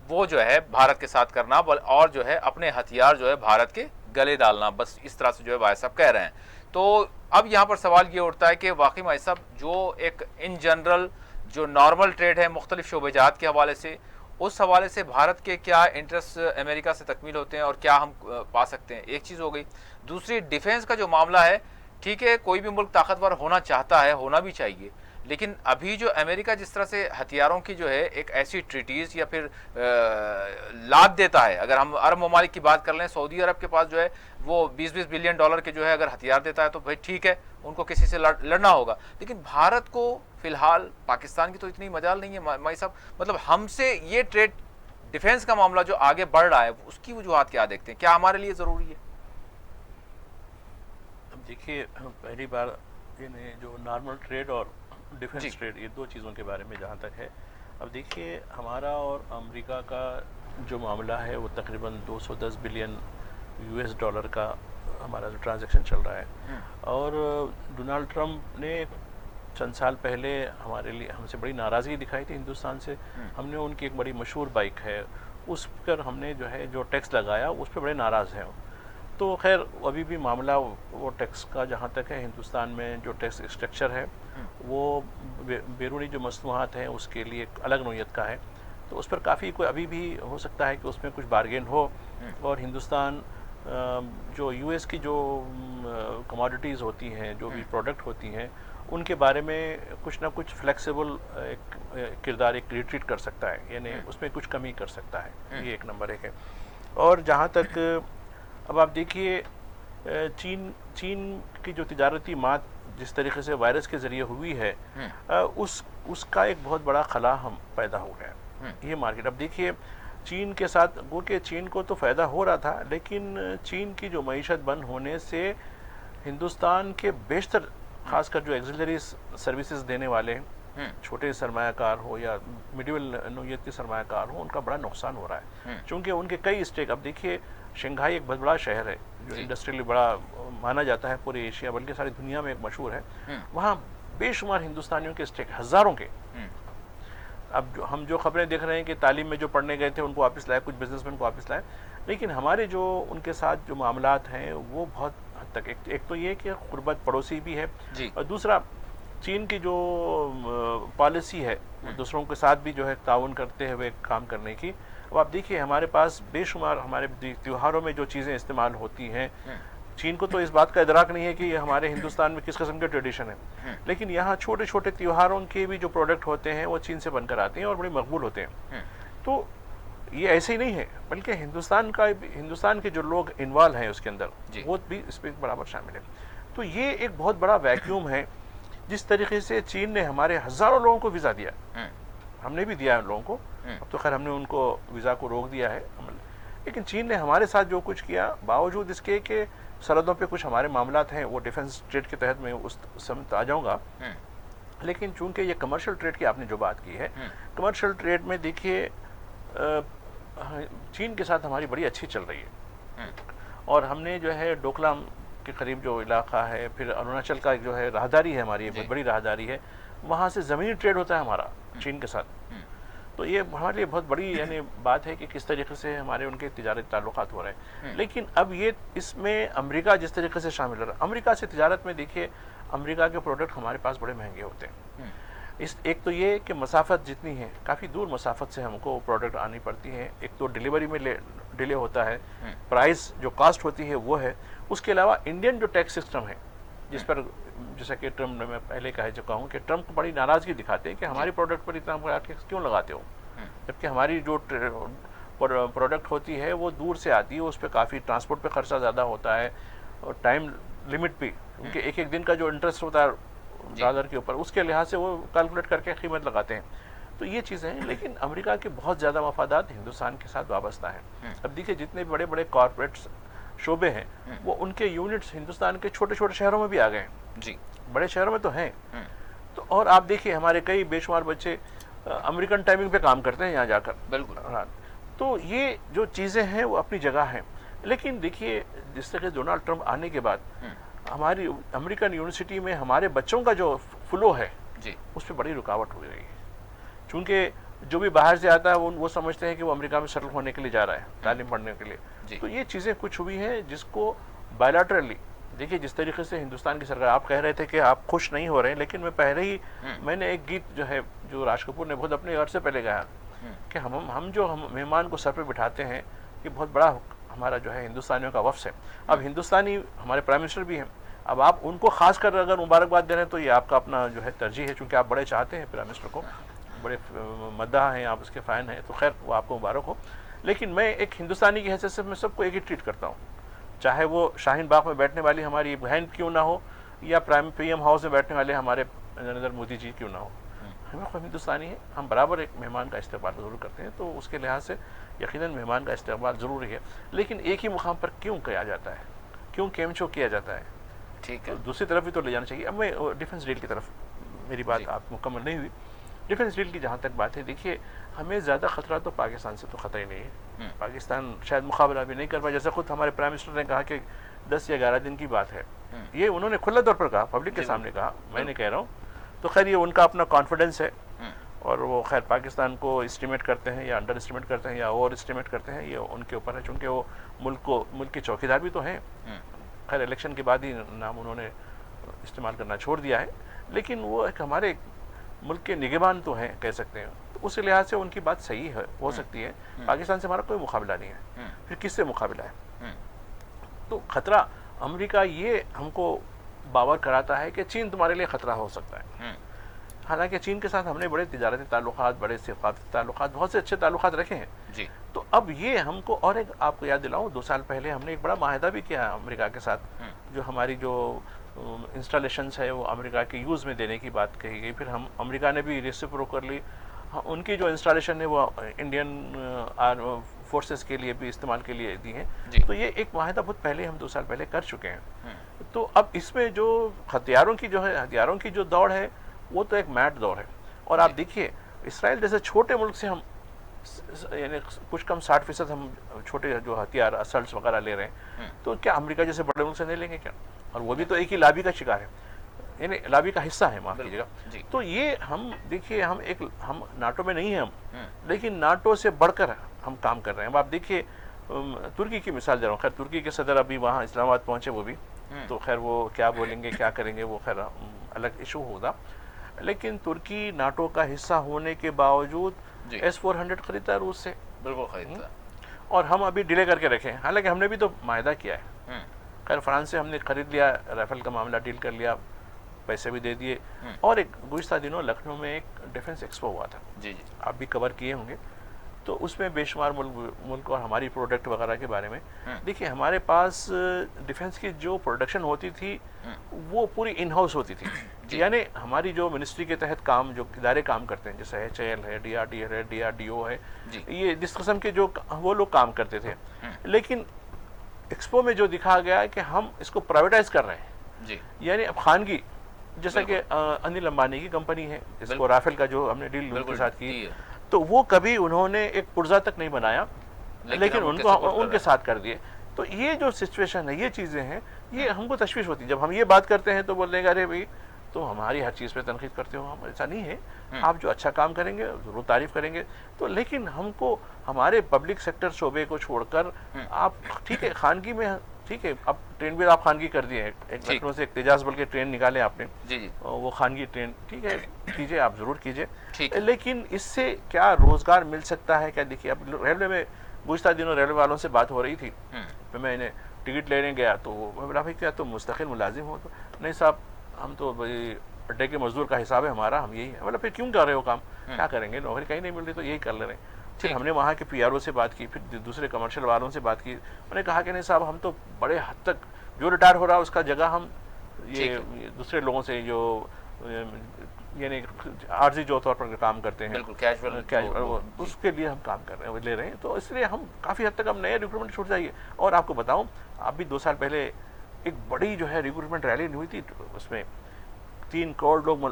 वो जो है भारत के साथ करना और जो है अपने हथियार जो है भारत के गले डालना, बस इस तरह से जो है भाई साहब कह रहे हैं। तो अब यहाँ पर सवाल ये उठता है कि वाकई भाई साहब जो एक इन जनरल जो नॉर्मल ट्रेड है मुख्तलिफ शोबेजात के हवाले से, उस हवाले से भारत के क्या इंटरेस्ट अमेरिका से तकमील होते हैं और क्या हम पा सकते हैं, एक चीज़ हो गई। दूसरी डिफेंस का जो मामला है, ठीक है कोई भी मुल्क ताकतवर होना चाहता है, होना भी चाहिए, लेकिन अभी जो अमेरिका जिस तरह से हथियारों की जो है एक ऐसी ट्रीटीज़ या फिर लाद देता है, अगर हम अरब ममालिक की बात कर लें, सऊदी अरब के पास जो है वो 20-20 बिलियन डॉलर के जो है अगर हथियार देता है तो भाई ठीक है उनको किसी से लड़ना होगा, लेकिन भारत को फिलहाल पाकिस्तान की तो इतनी मजाल नहीं है माई साहब। मतलब हमसे ये ट्रेड डिफेंस का मामला जो आगे बढ़ रहा है उसकी वजूहत क्या देखते हैं, क्या हमारे लिए ज़रूरी है? अब देखिए पहली बार यानी जो नॉर्मल ट्रेड और डिफेंस ट्रेड, ये दो चीज़ों के बारे में जहाँ तक है, अब देखिए हमारा और अमेरिका का जो मामला है वो तकरीबन 210 बिलियन यूएस डॉलर का हमारा जो ट्रांजैक्शन चल रहा है। और डोनाल्ड ट्रंप ने चंद साल पहले हमारे लिए हमसे बड़ी नाराज़गी दिखाई थी हिंदुस्तान से। हमने उनकी एक बड़ी मशहूर बाइक है उस पर हमने जो है जो टैक्स लगाया उस पर बड़े नाराज़ हैं। तो खैर अभी भी मामला वो टैक्स का जहाँ तक है, हिंदुस्तान में जो टैक्स स्ट्रक्चर है वो बैरूनी जो मसनूआत हैं उसके लिए एक अलग नौयत का है, तो उस पर काफ़ी कोई अभी भी हो सकता है कि उसमें कुछ बार्गेन हो। और हिंदुस्तान जो यूएस की जो कमोडिटीज़ होती हैं, जो भी प्रोडक्ट होती हैं, उनके बारे में कुछ ना कुछ फ्लेक्सिबल एक किरदार एक रिट्रीट कर सकता है, यानी उसमें कुछ कमी कर सकता है। ये एक नंबर एक है। और जहाँ तक अब आप देखिए चीन की जो तिजारती मात जिस तरीके से वायरस के ज़रिए हुई है, उसका एक बहुत बड़ा खला हम पैदा हो गया ये मार्केट। अब देखिए चीन के साथ वो कि चीन को तो फ़ायदा हो रहा था, लेकिन चीन की जो मईशत बंद होने से हिंदुस्तान के बेशतर खासकर जो एक्सिलरी सर्विसेज देने वाले छोटे सरमायाकार हो या मिडिल नौयत के सरमायाकार हो, उनका बड़ा नुकसान हो रहा है। चूँकि उनके कई स्टेक, अब देखिए शंघाई एक बहुत बड़ा शहर है जो इंडस्ट्रियली बड़ा माना जाता है पूरे एशिया बल्कि सारी दुनिया में एक मशहूर है, वहाँ बेशुमार हिंदुस्तानियों के स्टेक, हज़ारों के। अब हम जो खबरें देख रहे हैं कि तालीम में जो पढ़ने गए थे उनको वापस लाए, कुछ बिजनेसमैन को वापस लाए, लेकिन हमारे जो उनके साथ जो मामलात हैं वो बहुत हद तक एक तो ये कि गुरबत पड़ोसी भी है, और दूसरा चीन की जो पॉलिसी है दूसरों के साथ भी जो है ताउन करते हुए काम करने की। अब आप देखिए हमारे पास बेशुमार हमारे त्योहारों में जो चीज़ें इस्तेमाल होती हैं, चीन को तो इस बात का इदराक नहीं है कि हमारे हिंदुस्तान में किस किस्म के ट्रेडिशन है, लेकिन यहाँ छोटे छोटे त्योहारों के भी जो प्रोडक्ट होते हैं वो चीन से बनकर आते हैं और बड़े मकबूल होते हैं। तो ये ऐसे ही नहीं है, बल्कि हिंदुस्तान के जो लोग इन्वॉल्व हैं उसके अंदर वो भी इस पर बराबर शामिल है। तो ये एक बहुत बड़ा वैक्यूम है। जिस तरीके से चीन ने हमारे हज़ारों लोगों को वीज़ा दिया, हमने भी दिया है उन लोगों को, अब तो खैर हमने उनको वीज़ा को रोक दिया है, लेकिन चीन ने हमारे साथ जो कुछ किया, बावजूद इसके कि सरहदों पे कुछ हमारे मामलात हैं, वो डिफेंस ट्रेड के तहत मैं उस समय आ जाऊंगा, लेकिन चूंकि ये कमर्शियल ट्रेड की आपने जो बात की है, कमर्शियल ट्रेड में देखिए चीन के साथ हमारी बड़ी अच्छी चल रही है। और हमने जो है डोकलाम के करीब जो इलाका है, फिर अरुणाचल का जो है राहदारी है हमारी, बहुत बड़ी राहदारी है, वहाँ से ज़मीनी ट्रेड होता है हमारा चीन के साथ। तो ये हमारे लिए बहुत बड़ी यानी बात है कि किस तरीके से हमारे उनके तिजारती ताल्लुकात हो रहे हैं। लेकिन अब ये इसमें अमेरिका जिस तरीके से शामिल हो रहा है, अमेरिका से तिजारत में देखिए अमेरिका के प्रोडक्ट हमारे पास बड़े महंगे होते हैं। एक तो ये कि मसाफत जितनी है, काफ़ी दूर मसाफत से हमको प्रोडक्ट आनी पड़ती हैं, एक तो डिलीवरी में डिले होता है, प्राइस जो कॉस्ट होती है वो है, उसके अलावा इंडियन जो टैक्स सिस्टम है जिस पर जैसा कि ट्रम्प ने मैं पहले कह चुका हूँ कि ट्रम्प बड़ी नाराज़गी दिखाते हैं कि हमारी प्रोडक्ट पर इतना टैक्स क्यों लगाते हो, जबकि हमारी जो प्रोडक्ट होती है वो दूर से आती है, उस पर काफ़ी ट्रांसपोर्ट पे खर्चा ज़्यादा होता है और टाइम लिमिट भी, क्योंकि एक एक दिन का जो इंटरेस्ट होता है डॉलर के ऊपर, उसके लिहाज से वो कैलकुलेट करके कीमत लगाते हैं। तो ये चीज़ें हैं, लेकिन अमेरिका के बहुत ज़्यादा मफादात हिंदुस्तान के साथ वाबस्ता हैं। अब देखिए जितने बड़े बड़े कॉरपोरेट्स शोबे हैं वो उनके यूनिट्स हिंदुस्तान के छोटे छोटे शहरों में भी आ गए हैं जी, बड़े शहरों में तो हैं। तो और आप देखिए हमारे कई बेशुमार बच्चे अमेरिकन टाइमिंग पे काम करते हैं यहाँ जाकर, बिल्कुल। हाँ, तो ये जो चीज़ें हैं वो अपनी जगह हैं, लेकिन देखिए जिस तरह डोनाल्ड ट्रंप आने के बाद हमारी अमेरिकन यूनिवर्सिटी में हमारे बच्चों का जो फ्लो है जी उस पर बड़ी रुकावट हो रही है, चूंकि जो भी बाहर से आता है वो समझते हैं कि वो अमेरिका में सेटल होने के लिए जा रहा है तालीम पढ़ने के लिए। जी। तो ये चीज़ें कुछ हुई हैं जिसको बायलैटरली, देखिए जिस तरीके से हिंदुस्तान की सरकार, आप कह रहे थे कि आप खुश नहीं हो रहे हैं, लेकिन मैं पहले ही मैंने एक गीत जो है जो राज कपूर ने बहुत अपने अर्ज से पहले गाया कि हम जो मेहमान को सर पे बिठाते हैं, ये बहुत बड़ा हमारा जो है हिंदुस्तानियों का वफ्स है। अब हिंदुस्तानी हमारे प्राइम मिनिस्टर भी हैं, अब आप उनको खास कर अगर मुबारकबाद दे रहे हैं तो ये आपका अपना जो है तरजीह है, चूँकि आप बड़े चाहते हैं प्राइम मिनिस्टर को, बड़े मद्दाह हैं आप, उसके फ़ैन हैं, तो खैर वो आपको मुबारक हो। लेकिन मैं एक हिंदुस्तानी की हैसियत से मैं सबको एक ही ट्रीट करता हूँ, चाहे वो शाहीन बाग में बैठने वाली हमारी बहन क्यों ना हो या PM हाउस में बैठने वाले हमारे नरेंद्र मोदी जी क्यों ना हो, हमें कोई हिंदुस्तानी है, हम बराबर एक मेहमान का इस्तेमाल ज़रूर करते हैं। तो उसके लिहाज से यकीनन मेहमान का इस्तेमाल ज़रूरी है, लेकिन एक ही मुकाम पर क्यों किया जाता है, क्यों केमचो किया जाता है, ठीक है। तो दूसरी तरफ भी तो ले जाना चाहिए। अब मैं डिफेंस डील की तरफ, मेरी बात आप मुकम्मल नहीं हुई। डिफेंस डील की जहाँ तक बात है, देखिए हमें ज़्यादा खतरा तो पाकिस्तान से तो खतरा ही नहीं है, पाकिस्तान शायद मुकाबला भी नहीं कर पाए, जैसा खुद हमारे प्राइम मिनिस्टर ने कहा कि 10 या 11 दिन की बात है, ये उन्होंने खुला तौर पर कहा, पब्लिक के सामने कहा, मैं नहीं कह रहा हूँ। तो खैर ये उनका अपना कॉन्फिडेंस है और वो खैर पाकिस्तान को एस्टिमेट करते हैं या अंडर एस्टिमेट करते हैं या ओवर एस्टिमेट करते हैं, ये उनके ऊपर है, चूँकि वो मुल्क के चौकीदार भी तो हैं। खैर इलेक्शन के बाद ही नाम उन्होंने इस्तेमाल करना छोड़ दिया है, लेकिन वो एक हमारे मुल्क के निगहबान तो हैं कह सकते हैं, तो उस लिहाज से उनकी बात सही है, हो सकती है। पाकिस्तान से हमारा कोई मुकाबला नहीं है, फिर किससे मुकाबला है? तो खतरा अमेरिका ये हमको बावर कराता है कि चीन तुम्हारे लिए खतरा हो सकता है। हालांकि चीन के साथ हमने बड़े तिजारती ताल्लुकात, बड़े सिफारती ताल्लुकात, बहुत से अच्छे ताल्लुकात रखे हैं जी। तो अब ये हमको, और एक आपको याद दिलाऊं, 2 साल पहले हमने एक बड़ा माहिदा भी किया अमेरिका के साथ, जो हमारी जो इंस्टॉलेशंस है वो अमेरिका के यूज़ में देने की बात कही गई, फिर हम अमेरिका ने भी रेसिप्रोक कर ली, उनकी जो इंस्टॉलेशन है वो इंडियन फोर्सेस के लिए भी इस्तेमाल के लिए दी हैं। तो ये एक माहिदा बहुत पहले हम 2 साल पहले कर चुके हैं। तो अब इसमें जो हथियारों की जो दौड़ है वो तो एक मैट दौड़ है। और आप देखिए इसराइल जैसे छोटे मुल्क से हम यानी कुछ कम 60% हम छोटे जो हथियार असल्ट्स वगैरह ले रहे हैं, तो क्या अमेरिका जैसे बड़े मुल्क से नहीं लेंगे क्या? और वो भी तो एक ही लाबी का शिकार है, यानी लाबी का हिस्सा है, माफ कीजिएगा। तो ये हम देखिए हम नाटो में नहीं हैं हम, लेकिन नाटो से बढ़कर हम काम कर रहे हैं। अब आप देखिए तुर्की की मिसाल दे रहा हूँ, खैर तुर्की के सदर अभी वहाँ इस्लामाबाद पहुँचे, वो भी तो खैर वो क्या बोलेंगे क्या करेंगे वो खैर अलग इशू होगा, लेकिन तुर्की नाटो का हिस्सा होने के बावजूद S-400 खरीदता है रूस से, बिल्कुल खरीदता, और हम अभी डिले करके रखे हैं, हालांकि हमने भी तो मायदा किया है। खैर फ्रांस से हमने खरीद लिया, राफेल का मामला डील कर लिया, पैसे भी दे दिए। और एक गुज़िश्ता दिनों लखनऊ में एक डिफेंस एक्सपो हुआ था, जी जी आप भी कवर किए होंगे, तो उसमें बेशुमार मुल्क और हमारी प्रोडक्ट वगैरह के बारे में देखिए, हमारे पास डिफेंस की जो प्रोडक्शन होती थी वो पूरी इन हाउस होती थी, यानी हमारी जो मिनिस्ट्री के तहत काम जो इदारे काम करते हैं, जैसे HAL है, DRDO है, DRDO है, ये जिस किस्म के जो वो लोग काम करते थे। लेकिन एक्सपो में जो दिखा गया है कि हम इसको प्राइवेटाइज कर रहे हैं जी, यानी अब खानगी, जैसा कि अनिल अंबानी की कंपनी है, इसको राफेल का जो हमने डील उनके साथ की, तो वो कभी उन्होंने एक पुर्जा तक नहीं बनाया, लेकिन उनके साथ कर दिए। तो ये जो सिचुएशन है, ये चीज़ें हैं, ये हमको तशवीश होती है। जब हम ये बात करते हैं तो बोलेंगे अरे भाई तो हमारी हर चीज़ पे तनकीद करते हो, हम ऐसा नहीं है, आप जो अच्छा काम करेंगे ज़रूर तारीफ़ करेंगे। तो लेकिन हमको हमारे पब्लिक सेक्टर शोबे को छोड़कर आप ठीक है खानगी में, ठीक है अब ट्रेन भी आप खानगी कर दिए, एक लखनऊ से एक तेजाज बल के ट्रेन निकाले आपने, जी जी वो खानगी ट्रेन, ठीक है कीजिए, आप ज़रूर कीजिए, लेकिन इससे क्या रोज़गार मिल सकता है क्या? देखिए अब रेलवे में गुज़िश्ता दिनों रेलवे वालों से बात हो रही थी, तो मैंने टिकट लेने गया तो मैं बोला भाई क्या तुम मुस्तकिल मुलाजिम हो? तो नहीं साहब हम तो भाई अड्डे के मजदूर का हिसाब है हमारा, हम यही है। मतलब फिर क्यों कर रहे हो काम, क्या करेंगे, नौकरी कहीं नहीं मिल रही तो यही कर ले रहे हैं। फिर हमने वहाँ के PRO से बात की, फिर दूसरे कमर्शियल वालों से बात की, उन्होंने कहा कि नहीं साहब हम तो बड़े हद तक जो रिटायर हो रहा है उसका जगह हम ये दूसरे लोगों से जो यानी आर्जी जो तौर पर काम करते हैं, कैजुअल उसके लिए हम काम कर रहे हैं, ले रहे हैं। तो इसलिए हम काफ़ी हद तक हम नए रिक्रूटमेंट छूट जाइए। और आपको बताऊँ, आप भी 2 साल पहले एक बड़ी जो है रिक्रूटमेंट रैली हुई थी, उसमें 3 करोड़ लोग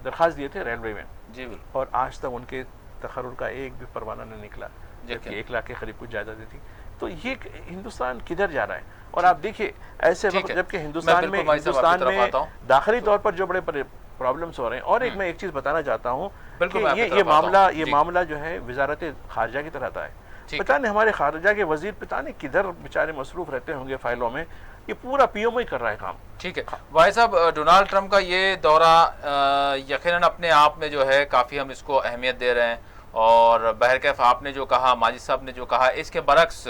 दरख्वास्त दिए थे रेलवे में जी, और आज तक उनके तखर्रुर का एक भी परवाना नहीं निकला, जबकि 1 लाख के करीब कुछ जायदादें थी। तो ये हिंदुस्तान किधर जा रहा है? और आप देखिए ऐसे ठीक वक्त है। जबकि मैं हिंदुस्तान बिल्कुल में भाई साहब आपकी तरफ आता हूं। दाखिली तौर पर जो बड़े प्रॉब्लम्स हो रहे हैं, और एक मैं एक चीज बताना चाहता हूँ बिल्कुल, कि मैं आपकी ये तरफ आता हूं। ये जी। मामला जो है वजारत खारजा की तरह आता है। ठीक पता नहीं हमारे खारजा के वजीर पता नहीं किधर बेचारे मसरूफ रहते होंगे फाइलों में, ये पूरा पीओ ही कर रहा है काम। ठीक है भाई साहब, डोनाल्ड ट्रंप का ये दौरा यकीनन अपने आप में जो है काफ़ी हम इसको अहमियत दे रहे हैं, और बहरकैफ आपने जो कहा, माजिद साहब ने जो कहा, इसके बरक्स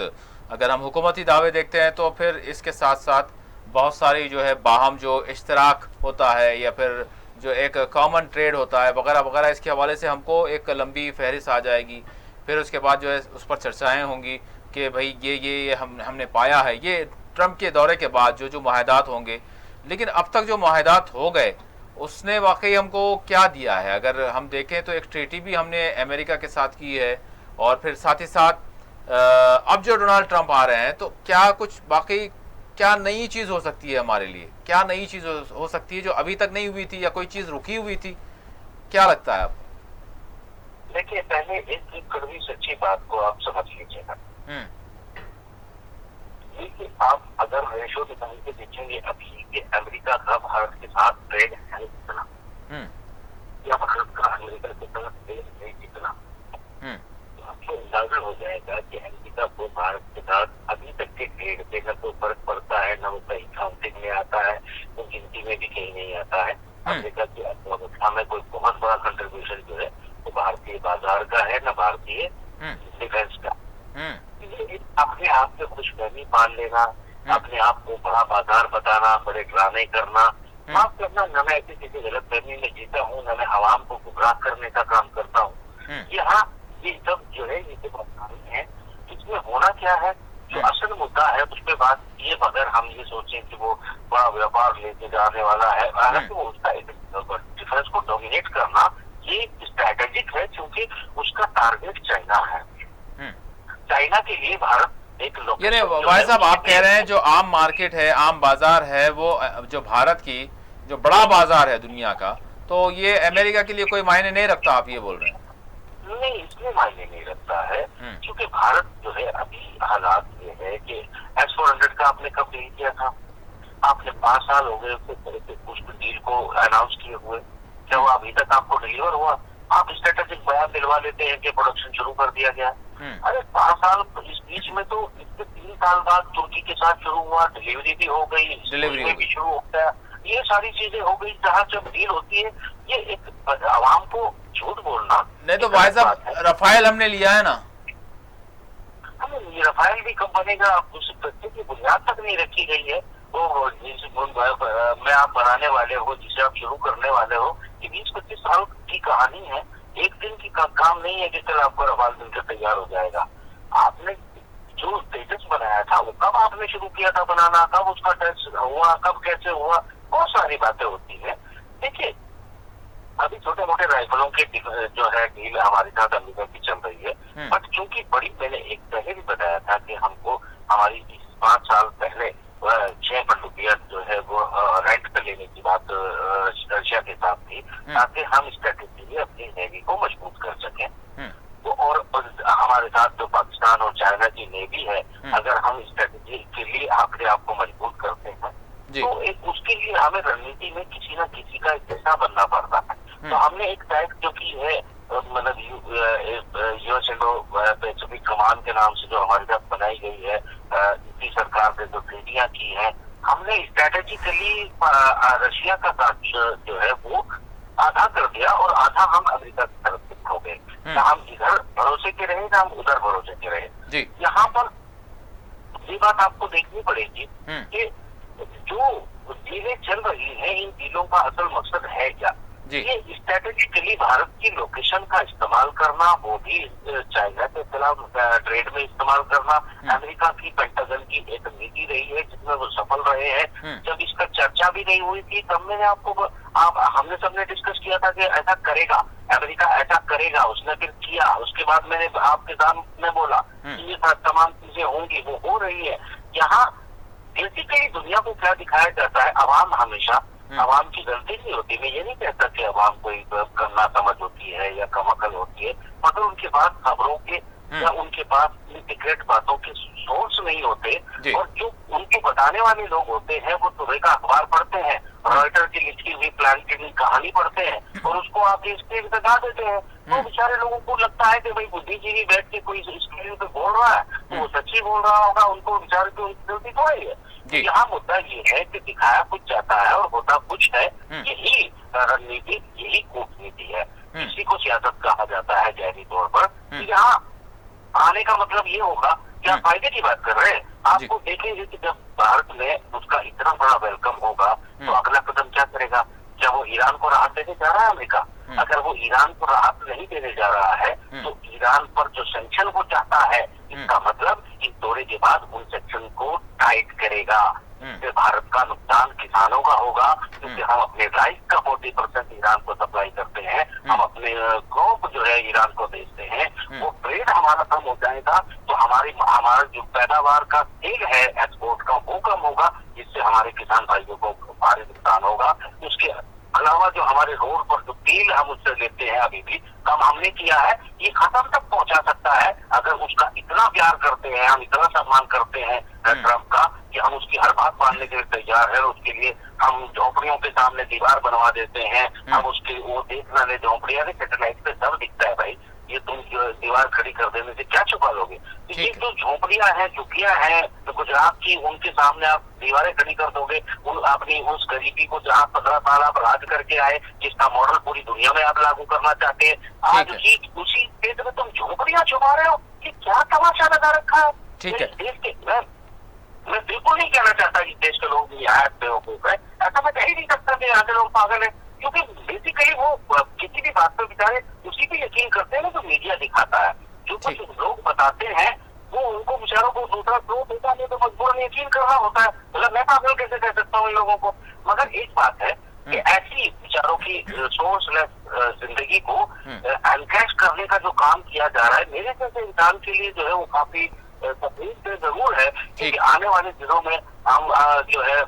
अगर हम हुकूमती दावे देखते हैं तो फिर इसके साथ साथ बहुत सारी जो है बाहम जो इश्तराक होता है या फिर जो एक कॉमन ट्रेड होता है वगैरह वगैरह, इसके हवाले से हमको एक लंबी फहरिस्त आ जाएगी। फिर उसके बाद जो है उस पर चर्चाएँ होंगी कि भाई ये हमने पाया है, ये ट्रंप के दौरे के बाद जो मुआहदात होंगे। लेकिन अब तक जो मुआहदात हो गए उसने वाकई हमको क्या दिया है? अगर हम देखें तो एक ट्रीटी भी हमने अमेरिका के साथ की है, और फिर साथ ही साथ अब जो डोनाल्ड ट्रंप आ रहे हैं तो क्या कुछ वाकई क्या नई चीज़ हो सकती है हमारे लिए? क्या नई चीज़ हो सकती है जो अभी तक नहीं हुई थी, या कोई चीज़ रुकी हुई थी? क्या लगता है आपको? देखिए, पहले एक कड़वी सच्ची बात को आप समझ लीजिएगा। कि आप अगर रेशो निकाल के देखेंगे अभी के अमेरिका का भारत के साथ ट्रेड है कितना, या भारत का अमेरिका के साथ ट्रेड है कितना, तो आपको अंदाजा हो जाएगा कि अमेरिका को भारत के साथ अभी तक के ट्रेड पे न तो फर्क पड़ता है, न वो कहीं काउंटिंग में आता है, वो गिनती में भी कहीं नहीं आता है। अमेरिका की अर्थव्यवस्था में कोई बहुत बड़ा कंट्रीब्यूशन जो है वो भारतीय बाजार का है, न भारतीय डिफेंस का। अपने आप में खुशफहमी मान लेना, अपने आप को बड़ा बाजार बताना, बड़े ड्रामे करना, माफ करना, न मैं ऐसी किसी गलत फहमी में जीता हूँ, न मैं आवाम को गुमराह करने का काम करता हूँ। यहाँ ये सब जो है ये कहानी है। इसमें होना क्या है, जो असल मुद्दा है उस पर बात ये, अगर हम ये सोचें कि वो बड़ा व्यापार लेके जाने वाला है, हालांकि वो उसका डिफेंस को डोमिनेट करना ये स्ट्रैटेजिक है, क्योंकि उसका टारगेट चाइना है। चाइना के लिए भारत एक यानी भाई साहब आप कह रहे हैं जो आम मार्केट है, आम बाजार है, वो जो भारत की जो बड़ा बाजार है दुनिया का, तो ये अमेरिका के लिए कोई मायने नहीं रखता, आप ये बोल रहे हैं? नहीं, इसमें मायने नहीं रखता है, क्योंकि भारत जो है अभी हालात ये है कि S-400 का आपने कब डील किया था? आपने 5 साल हो गए उस डील को अनाउंस किए हुए, क्या वो अभी तक आपको डिलीवर हुआ? आप स्ट्रेटेजिक बयान दिलवा लेते हैं कि प्रोडक्शन शुरू कर दिया गया। अरे 5 साल, इस बीच में तो इसके 3 साल बाद तुर्की के साथ शुरू हुआ, डिलीवरी भी हो गई, डिलीवरी भी शुरू हो गया, ये सारी चीजें हो गई। जहाँ जब डील होती है, ये एक आवाम को झूठ बोलना नहीं। तो भाई साहब रफाइल हमने लिया है ना, ये रफाइल भी कब बनेगा, उस तथ्य की बुनियाद तक नहीं रखी गई है। वो मैं आप बनाने वाले हो, जिसे आप शुरू करने वाले हो, ये 20-25 साल की कहानी है, एक दिन की काम नहीं है कि कल आपका रफाल मिलकर तैयार हो जाएगा। आपने जो स्टेटस बनाया था वो कब आपने शुरू किया था बनाना, कब उसका टेस्ट हुआ, कब कैसे हुआ, बहुत सारी बातें होती है। देखिए, अभी छोटे मोटे राइफलों के जो है डील हमारे साथ अमेरिका की चल रही है, बट चूंकि बड़ी, मैंने एक पहले भी बताया था कि हमको हमारी 5 साल पहले 6 पनडुब्बियां जो है वो रेंट पे लेने की बात रशिया के साथ थी, ताकि हम स्ट्रेटेजिकली अपनी नेवी को मजबूत कर सकें। तो और हमारे साथ जो पाकिस्तान और चाइना की नेवी है, अगर हम स्ट्रेटेजी के लिए अपने आप को मजबूत करते हैं तो एक उसके लिए हमें रणनीति में किसी न किसी का हिस्सा बनना पड़ता है। तो हमने एक टाइप जो की है, मतलब यूएस इंडो पैसिफिक कमान के नाम से जो हमारे साथ बनाई गई है, इसी सरकार ने जो ट्रीटियां की हैं, हमने स्ट्रेटेजिकली रशिया का साथ जो है वो आधा कर दिया, और आधा हम अमेरिका की तरफ शिफ्ट हो गए। ना हम इधर भरोसे के रहे, ना हम उधर भरोसे के रहे। यहाँ पर ये बात आपको देखनी पड़ेगी कि जो डीलें चल रही हैं, इन डीलों का असल मकसद है क्या? ये स्ट्रेटेजिकली भारत की लोकेशन का इस्तेमाल करना, वो भी चाइना के खिलाफ ट्रेड में इस्तेमाल करना, अमेरिका की पेंटागन की एक नीति रही है जिसमें वो सफल रहे हैं। जब इसका चर्चा भी नहीं हुई थी तब मैंने हमने सबने डिस्कस किया था कि ऐसा करेगा अमेरिका, ऐसा करेगा, उसने फिर किया। उसके बाद मैंने आपके सामने बोला कि ये तमाम चीजें होंगी, वो हो रही है। यहाँ बेसिकली दुनिया को क्या दिखाया जाता है, अवाम हमेशा, अवाम की गलती नहीं होती, मैं ये नहीं कहता कि अवाम कोई कम ना समझ होती है या कम अकल होती है, मगर उनके पास खबरों के या उनके पास सीक्रेट बातों के सोर्स नहीं होते, जी। और जो उनको बताने वाले लोग होते हैं वो सुबह का अखबार पढ़ते हैं, रॉयटर की लिखी हुई प्लान की कहानी पढ़ते हैं और उसको आगे स्क्रीन पे गा देते हैं। तो बेचारे लोगों को लगता है कि भाई बुद्धिजीवी बैठ के कोई स्क्रीन पे बोल रहा है तो वो सच्ची बोल रहा होगा, उनको बेचारे को गलती थोड़ी है। जी। यहाँ मुद्दा ये है कि दिखाया कुछ जाता है और होता कुछ है। यही रणनीति, यही कूटनीति है, इसी को सियासत कहा जाता है जहरी तौर पर। यहाँ आने का मतलब ये होगा कि आप फायदे की बात कर रहे हैं। आपको देखेंगे कि जब भारत में उसका इतना बड़ा वेलकम होगा तो अगला कदम क्या करेगा? क्या वो ईरान को राहत देने जा रहा है अमेरिका? अगर वो ईरान को राहत नहीं देने जा रहा है तो ईरान पर जो सैंक्शन वो चाहता है, इसका मतलब इस दौरे के बाद उन सैंक्शन को टाइट करेगा। इससे भारत का नुकसान किसानों का होगा, क्योंकि हम अपने राइस का 40% ईरान को सप्लाई करते हैं, हम अपने क्रॉप जो है ईरान को बेचते हैं, वो ट्रेड हमारा कम हो जाएगा तो हमारा जो पैदावार का तेल है एक्सपोर्ट का वो कम होगा, जिससे हमारे किसान भाइयों को भारी नुकसान होगा। उसके अलावा जो हमारे रोड पर जो तेल हम उससे लेते हैं अभी भी कम हमने किया है, ये खत्म तक पहुंचा सकता है। अगर उसका इतना प्यार करते हैं, हम इतना सम्मान करते हैं ट्रंप का कि हम उसकी हर बात मानने के लिए तैयार है, उसके लिए हम झोपड़ियों के सामने दीवार बनवा देते हैं, हम उसके वो देखना ले झोपड़ियां सैटेलाइट पे सब दिखता है भाई, ये तुम दीवार खड़ी कर देने से क्या छुपा लोगे? ये जो झोपड़ियां हैं, झुग्गियां हैं तो गुजरात की, उनके सामने आप दीवारें खड़ी कर दोगे, उन अपनी उस गरीबी को जहाँ 15 साल आप राज करके आए, जिसका मॉडल पूरी दुनिया में आप लागू करना चाहते हैं, आज की उसी क्षेत्र में तुम झोपड़ियां छुपा रहे हो, कि क्या तमाशा लगा रखा है? ठीक है। देश के मैं बिल्कुल नहीं कहना चाहता कि देश के लोग यहाँ बेवकूफ है, ऐसा मैं कह ही नहीं सकता कि यहाँ के लोग पागल है, क्योंकि बेसिकली वो किसी भी बात पर बेचारे उसी पे यकीन करते हैं ना जो मीडिया दिखाता है। जो कुछ लोग बताते हैं वो उनको बेचारों को दूसरा स्रोत होता है तो मजबूरन यकीन करना होता है। मतलब मैं पागल कैसे कह सकता हूँ इन लोगों को? मगर एक बात है कि ऐसी बेचारों की सोर्सलेस जिंदगी को एनकैश करने का जो काम किया जा रहा है, मेरे जैसे इंसान के लिए जो है वो काफी तकलीफ जरूर है, क्योंकि आने वाले दिनों में हम जो है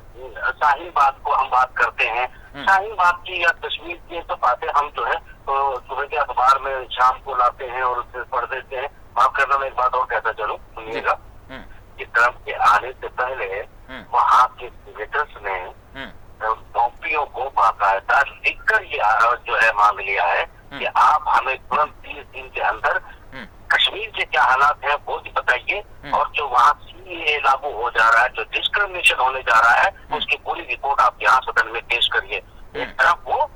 शाहीन बाग को हम बात करते हैं, शाहीन बाग की या कश्मीर की तो बातें हम जो है तो सुबह के अखबार में शाम को लाते हैं और उससे पढ़ देते हैं। माफ करना, मैं एक बात और कहता चलूं, सुनिएगा कि ट्रंप के आने से पहले वहाँ के सीनेटर्स ने डॉक्टरियों को बाकायदा लिखकर ये जो है मांग लिया है कि आप हमें तुरंत 30 दिन के अंदर कश्मीर के क्या हालात हैं वो भी बताइए, और जो वहाँ सीएए लागू हो जा रहा है, जो डिस्क्रिमिनेशन होने जा रहा है, उसकी पूरी रिपोर्ट आप यहाँ सदन में पेश करिए। इस तरफ वो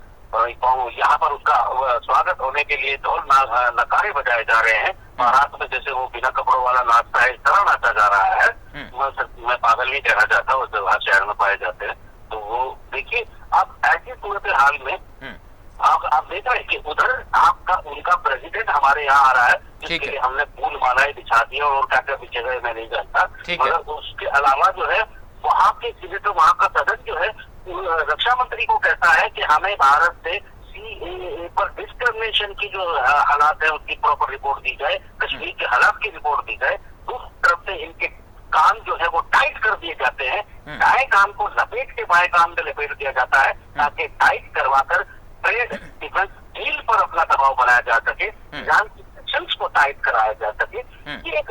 यहाँ पर उसका स्वागत होने के लिए ढोल नकारे बजाए जा रहे हैं, बारात में जैसे वो बिना कपड़ों वाला नाचता है इस तरह नाचा जा रहा है। मैं पागल नहीं कहना चाहता, वो जो शहर में पाए जाते हैं। तो वो देखिए, अब ऐसी सूरत हाल में आप देख रहे हैं कि उधर आपका उनका प्रेसिडेंट हमारे यहाँ आ रहा है, जिसके लिए हमने फूल मालाएं बिछा दी और क्या क्या पीछे गए मैं नहीं जानता, मगर उसके अलावा जो है वहाँ के सीनेटर, वहाँ का सदन जो है रक्षा मंत्री को कहता है कि हमें भारत से सीएए पर डिस्क्रिमिनेशन की जो हालात है उसकी प्रॉपर रिपोर्ट दी जाए, कश्मीर के हालात की रिपोर्ट दी जाए। दूसरी तरफ से इनके कान जो है वो टाइट कर दिए जाते हैं, दाएं कान को लपेट के बाएं कान में लपेट दिया जाता है, ताकि टाइट करवाकर ट्रेड डिफेंस डील पर अपना दबाव बनाया जा सके, ईरान की सेक्शंस को टाइट कराया जा सके। ये एक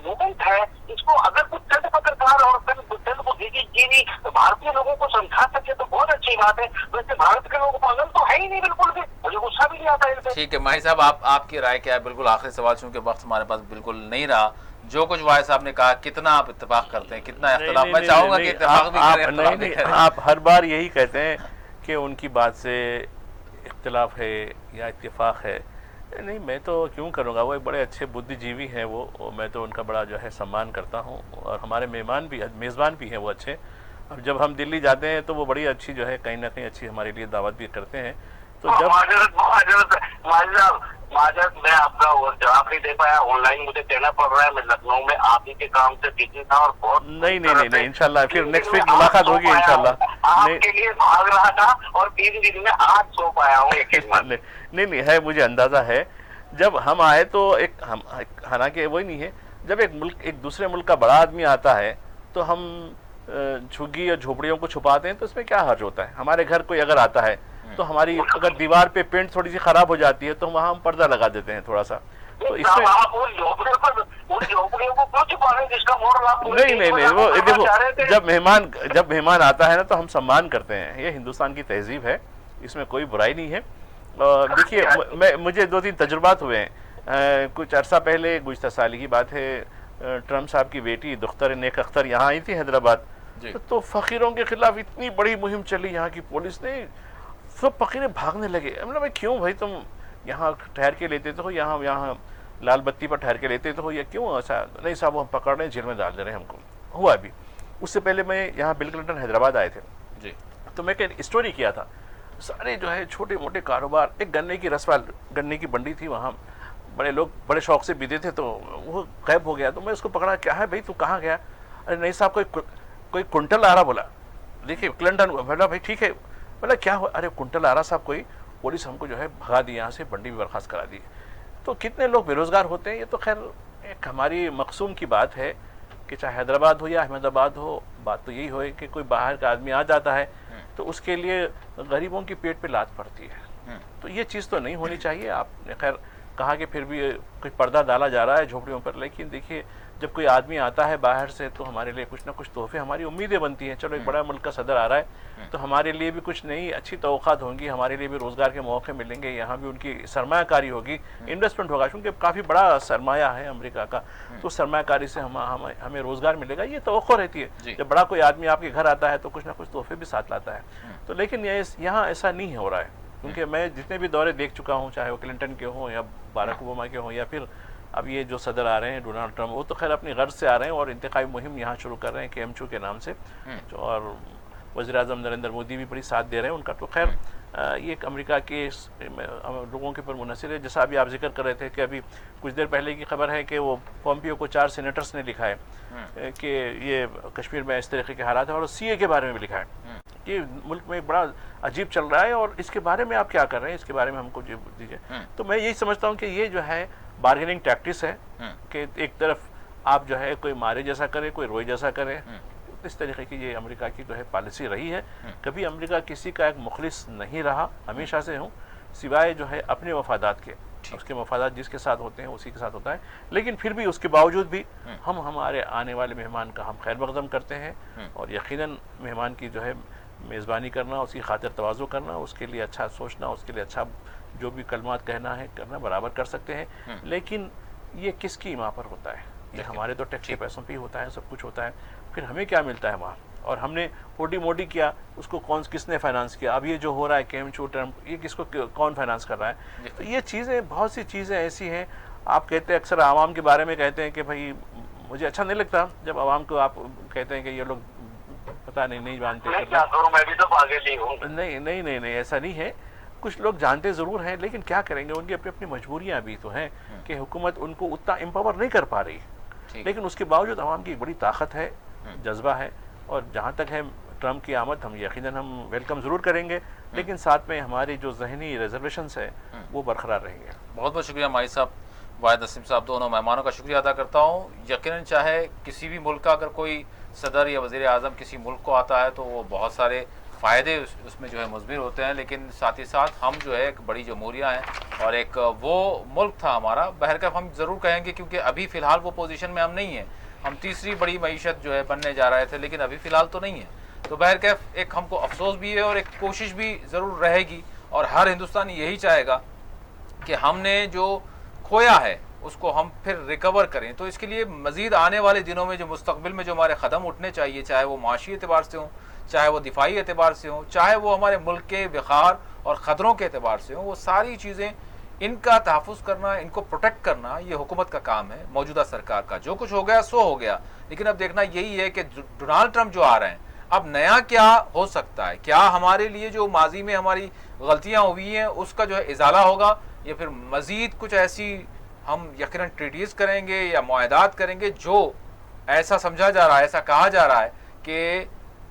मूवमेंट है, इसको अगर कुछ चंद पत्रकार और चंद बुद्धिजीवी भारतीय लोगों को समझा सके तो बहुत अच्छी बात है। वैसे भारत के लोग पागल तो है ही नहीं बिल्कुल भी, मुझे गुस्सा भी नहीं आता इनसे। ठीक है माहिर साहब, आपकी राय क्या है? बिल्कुल आखिरी सवाल, चूंकि वक्त हमारे पास बिल्कुल नहीं रहा, जो कुछ वाहिद साहब ने कहा, कितना आप इत्तेफाक करते हैं, कितना इख्तिलाफ? मैं चाहूंगा कि इत्तेफाक भी करें, इख्तिलाफ भी करें। आप हर बार यही कहते हैं कि उनकी बात से इख्तिलाफ है या इत्तेफाक है। नहीं, मैं तो क्यों करूँगा, वो एक बड़े अच्छे बुद्धिजीवी हैं वो, मैं तो उनका बड़ा जो है सम्मान करता हूँ, और हमारे मेज़बान भी हैं वो अच्छे। अब जब हम दिल्ली जाते हैं तो वो बड़ी अच्छी जो है कहीं ना कहीं अच्छी हमारे लिए दावत भी करते हैं। तो जब माजरत मैं आपका जवाब नहीं दे पाया, ऑनलाइन मुझे देना पड़ रहा है, मैं लखनऊ में आप ही के काम से बिजी था और बहुत नहीं इंशाल्लाह फिर नेक्स्ट वीक मुलाकात होगी इंशाल्लाह। आपके लिए भाग रहा था और 3 दिन में आज सो पाया हूँ। नहीं है, मुझे अंदाजा है। जब हम आए तो हम हालांकि वही नहीं है, जब एक दूसरे मुल्क का बड़ा आदमी आता है तो हम झुग्गी या झोपड़ियों को छुपाते हैं, तो इसमें क्या हर्ज होता है? हमारे घर कोई अगर आता है तो हमारी अगर दीवार पे पेंट थोड़ी सी खराब हो जाती है तो वहाँ हम पर्दा लगा देते हैं थोड़ा सा। तो इसमें आप उन झोपड़ियों को क्यों छुपा रहे हैं जिसका मोरल आप नहीं, वो देखो, जब मेहमान आता है ना तो हम सम्मान करते हैं, ये हिंदुस्तान की तहजीब है, इसमें कोई बुराई नहीं है। देखिए, मुझे 2-3 तजुर्बात हुए हैं। कुछ अरसा पहले, गुज़िश्ता साल की बात है, ट्रम्प साहब की बेटी दुख्तर नेक अख्तर यहाँ आई थी हैदराबाद, तो फ़कीरों के खिलाफ इतनी बड़ी मुहिम चली यहाँ की पुलिस ने, सब फ़कीरें भागने लगे। हमने भाई क्यों भाई, तुम यहाँ ठहर के लेते तो हो, यहाँ लाल बत्ती पर ठहर के लेते तो हो, या क्यों ऐसा? नहीं साहब, वो हम पकड़ रहे हैं, जेल में डाल दे रहे हैं हमको। हुआ भी उससे पहले मैं यहाँ बिल क्लिंटन हैदराबाद आए थे जी, तो मैं एक स्टोरी किया था, सारे जो है छोटे मोटे कारोबार, एक गन्ने की गन्ने की बंडी थी वहाँ, बड़े लोग बड़े शौक से पीते थे, तो वो गायब हो गया। तो मैं उसको पकड़ा, क्या है भाई, तू कहाँ गया? अरे नहीं साहब, कोई कुंटल आ रहा। बोला देखिए क्लिंटन, बोला भाई ठीक है। बोला क्या हुआ? अरे कुंटल आ रहा साहब, कोई पुलिस हमको जो है भगा दी, यहाँ से बंडी भी बर्खास्त करा दी। तो कितने लोग बेरोजगार होते हैं। ये तो खैर एक हमारी मकसूम की बात है कि चाहे हैदराबाद हो या अहमदाबाद हो, बात तो यही हो कि कोई बाहर का आदमी आ जाता है तो उसके लिए गरीबों की पेट पे लात पड़ती है। तो ये चीज़ तो नहीं होनी चाहिए। आपने खैर कहा कि फिर भी कुछ पर्दा डाला जा रहा है झोपड़ियों पर, लेकिन देखिए जब कोई आदमी आता है बाहर से तो हमारे लिए कुछ ना कुछ तोहफे, हमारी उम्मीदें बनती हैं। चलो एक बड़ा मुल्क का सदर आ रहा है तो हमारे लिए भी कुछ नई अच्छी तवक्कात होंगी, हमारे लिए भी रोज़गार के मौके मिलेंगे, यहाँ भी उनकी सरमायाकारी होगी, इन्वेस्टमेंट होगा, क्योंकि काफ़ी बड़ा सरमाया है अमेरिका का, तो सरमायाकारी से हमें रोज़गार मिलेगा, ये तवक्को रहती है। जब बड़ा कोई आदमी आपके घर आता है तो कुछ ना कुछ तोहफे भी साथ लाता है। तो लेकिन यहाँ ऐसा नहीं हो रहा है, क्योंकि मैं जितने भी दौरे देख चुका हूँ, चाहे वो क्लिंटन के हों या बाराक ओबामा के हों या फिर अब ये जो सदर आ रहे हैं डोनाल्ड ट्रम्प, वो तो खैर अपनी गर्ज से आ रहे हैं और इंतखाबी मुहिम यहाँ शुरू कर रहे हैं केएमयू के नाम से, और वज़ीर-ए-आज़म नरेंद्र मोदी भी बड़ी साथ दे रहे हैं उनका। तो खैर ये एक अमेरिका के लोगों के ऊपर मुनहसर है। जैसा अभी आप जिक्र कर रहे थे कि अभी कुछ देर पहले की खबर है कि वो पोम्पियो को 4 सेनेटर्स ने लिखा है कि ये कश्मीर में इस तरीके के हालात है, और सीए के बारे में भी लिखा है कि मुल्क में बड़ा अजीब चल रहा है और इसके बारे में आप क्या कर रहे हैं, इसके बारे में हमको दीजिए। तो मैं यही समझता हूँ कि ये जो है बार्गेनिंग टैक्टिस है कि एक तरफ आप जो है कोई मारे जैसा करे, कोई रोए जैसा करे। इस तरीके की ये अमेरिका की जो है पॉलिसी रही है। कभी अमेरिका किसी का एक मुखलिस नहीं रहा, हमेशा से हूँ, सिवाय जो है अपने मफादात के। उसके मफादात जिसके साथ होते हैं उसी के साथ होता है, लेकिन फिर भी उसके बावजूद भी हम हमारे आने वाले मेहमान का हम खैर मकदम करते हैं, और यकीनन मेहमान की जो है मेज़बानी करना, उसकी खातिर तवाज़ो करना, उसके लिए अच्छा सोचना, उसके लिए अच्छा जो भी कलमात कहना है करना बराबर कर सकते हैं। लेकिन ये किसकी ईमा पर होता है? ये हमारे तो टैक्स के पैसों पे ही होता है, सब कुछ होता है। फिर हमें क्या मिलता है वहाँ? और हमने ओडी मोडी किया, उसको किसने फाइनेंस किया? अब ये जो हो रहा है केएमयू ट्रम्प, ये किसको कौन फाइनेंस कर रहा है? तो ये चीज़ें, बहुत सी चीज़ें ऐसी हैं। आप कहते हैं अक्सर आवाम के बारे में कहते हैं कि भाई मुझे अच्छा नहीं लगता जब आवाम को आप कहते हैं कि ये लोग पता नहीं जानते। मैं भी तो पागल ही हूँ। नहीं, ऐसा नहीं है। कुछ लोग जानते ज़रूर हैं, लेकिन क्या करेंगे, उनकी अपनी अपनी मजबूरियाँ भी तो हैं कि हुकूमत उनको उतना एम्पावर नहीं कर पा रही, लेकिन उसके बावजूद आवाम की एक बड़ी ताकत है, जज्बा है, और जहाँ तक है ट्रम्प की आमद हम यकीनन हम वेलकम ज़रूर करेंगे, लेकिन साथ में हमारी जो जहनी रिजर्वेशंस है वो बरकरार रहेंगे। बहुत बहुत शुक्रिया माई साहब, वाहिद नसीम साहब, दोनों मेहमानों का शुक्रिया अदा करता हूँ। यकीनन चाहे किसी भी मुल्क का अगर कोई सदर या वज़ीर आज़म किसी मुल्क को आता है तो वो बहुत सारे फ़ायदे उसमें जो है मुज़बिर होते हैं, लेकिन साथ ही साथ हम जो है एक बड़ी जमहूरिया हैं और एक वो मुल्क था हमारा। बहरकैफ हम ज़रूर कहेंगे, क्योंकि अभी फ़िलहाल वो पोजीशन में हम नहीं हैं, हम तीसरी बड़ी मईशत जो है बनने जा रहे थे, लेकिन अभी फ़िलहाल तो नहीं है। तो बहरकैफ एक हमको अफसोस भी है और एक कोशिश भी ज़रूर रहेगी, और हर हिंदुस्तानी यही चाहेगा कि हमने जो खोया है उसको हम फिर रिकवर करें। तो इसके लिए मज़ीद आने वाले दिनों में जो मुस्तकबिल में जो हमारे कदम उठने चाहिए, चाहे वो माशी एतबार से हों, चाहे वो दिफाई एतबार से हों, चाहे वो हमारे मुल्क के वक़ार और ख़तरों के एतबार से हों, वो सारी चीज़ें, इनका तहफ़्फ़ुज़ करना, इनको प्रोटेक्ट करना ये हुकूमत का काम है, मौजूदा सरकार का। जो कुछ हो गया सो हो गया, लेकिन अब देखना यही है कि डोनाल्ड ट्रम्प जो आ रहे हैं, अब नया क्या हो सकता है? क्या हमारे लिए जो माजी में हमारी गलतियाँ हुई हैं उसका जो है इजाला होगा, या फिर मज़ीद कुछ ऐसी हम यकीनन ट्रीटीज़ करेंगे या मुआहदात करेंगे जो ऐसा समझा जा रहा है, ऐसा कहा जा रहा है कि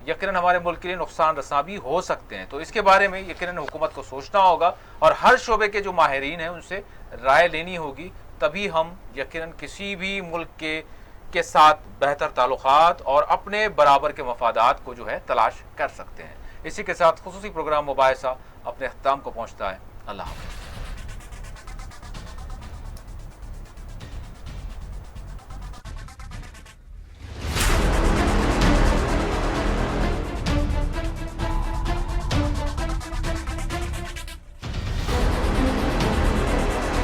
यकीनन हमारे मुल्क के लिए नुकसान रसा भी हो सकते हैं। तो इसके बारे में यकीनन हुकूमत को सोचना होगा और हर शोबे के जो माहिरीन हैं उनसे राय लेनी होगी, तभी हम यकीनन किसी भी मुल्क के साथ बेहतर ताल्लुकात और अपने बराबर के मफादात को जो है तलाश कर सकते हैं। इसी के साथ खुसूसी प्रोग्राम मुबाहिसा अपने अख्ताम को पहुँचता है। अल्लाह हाफ़िज़।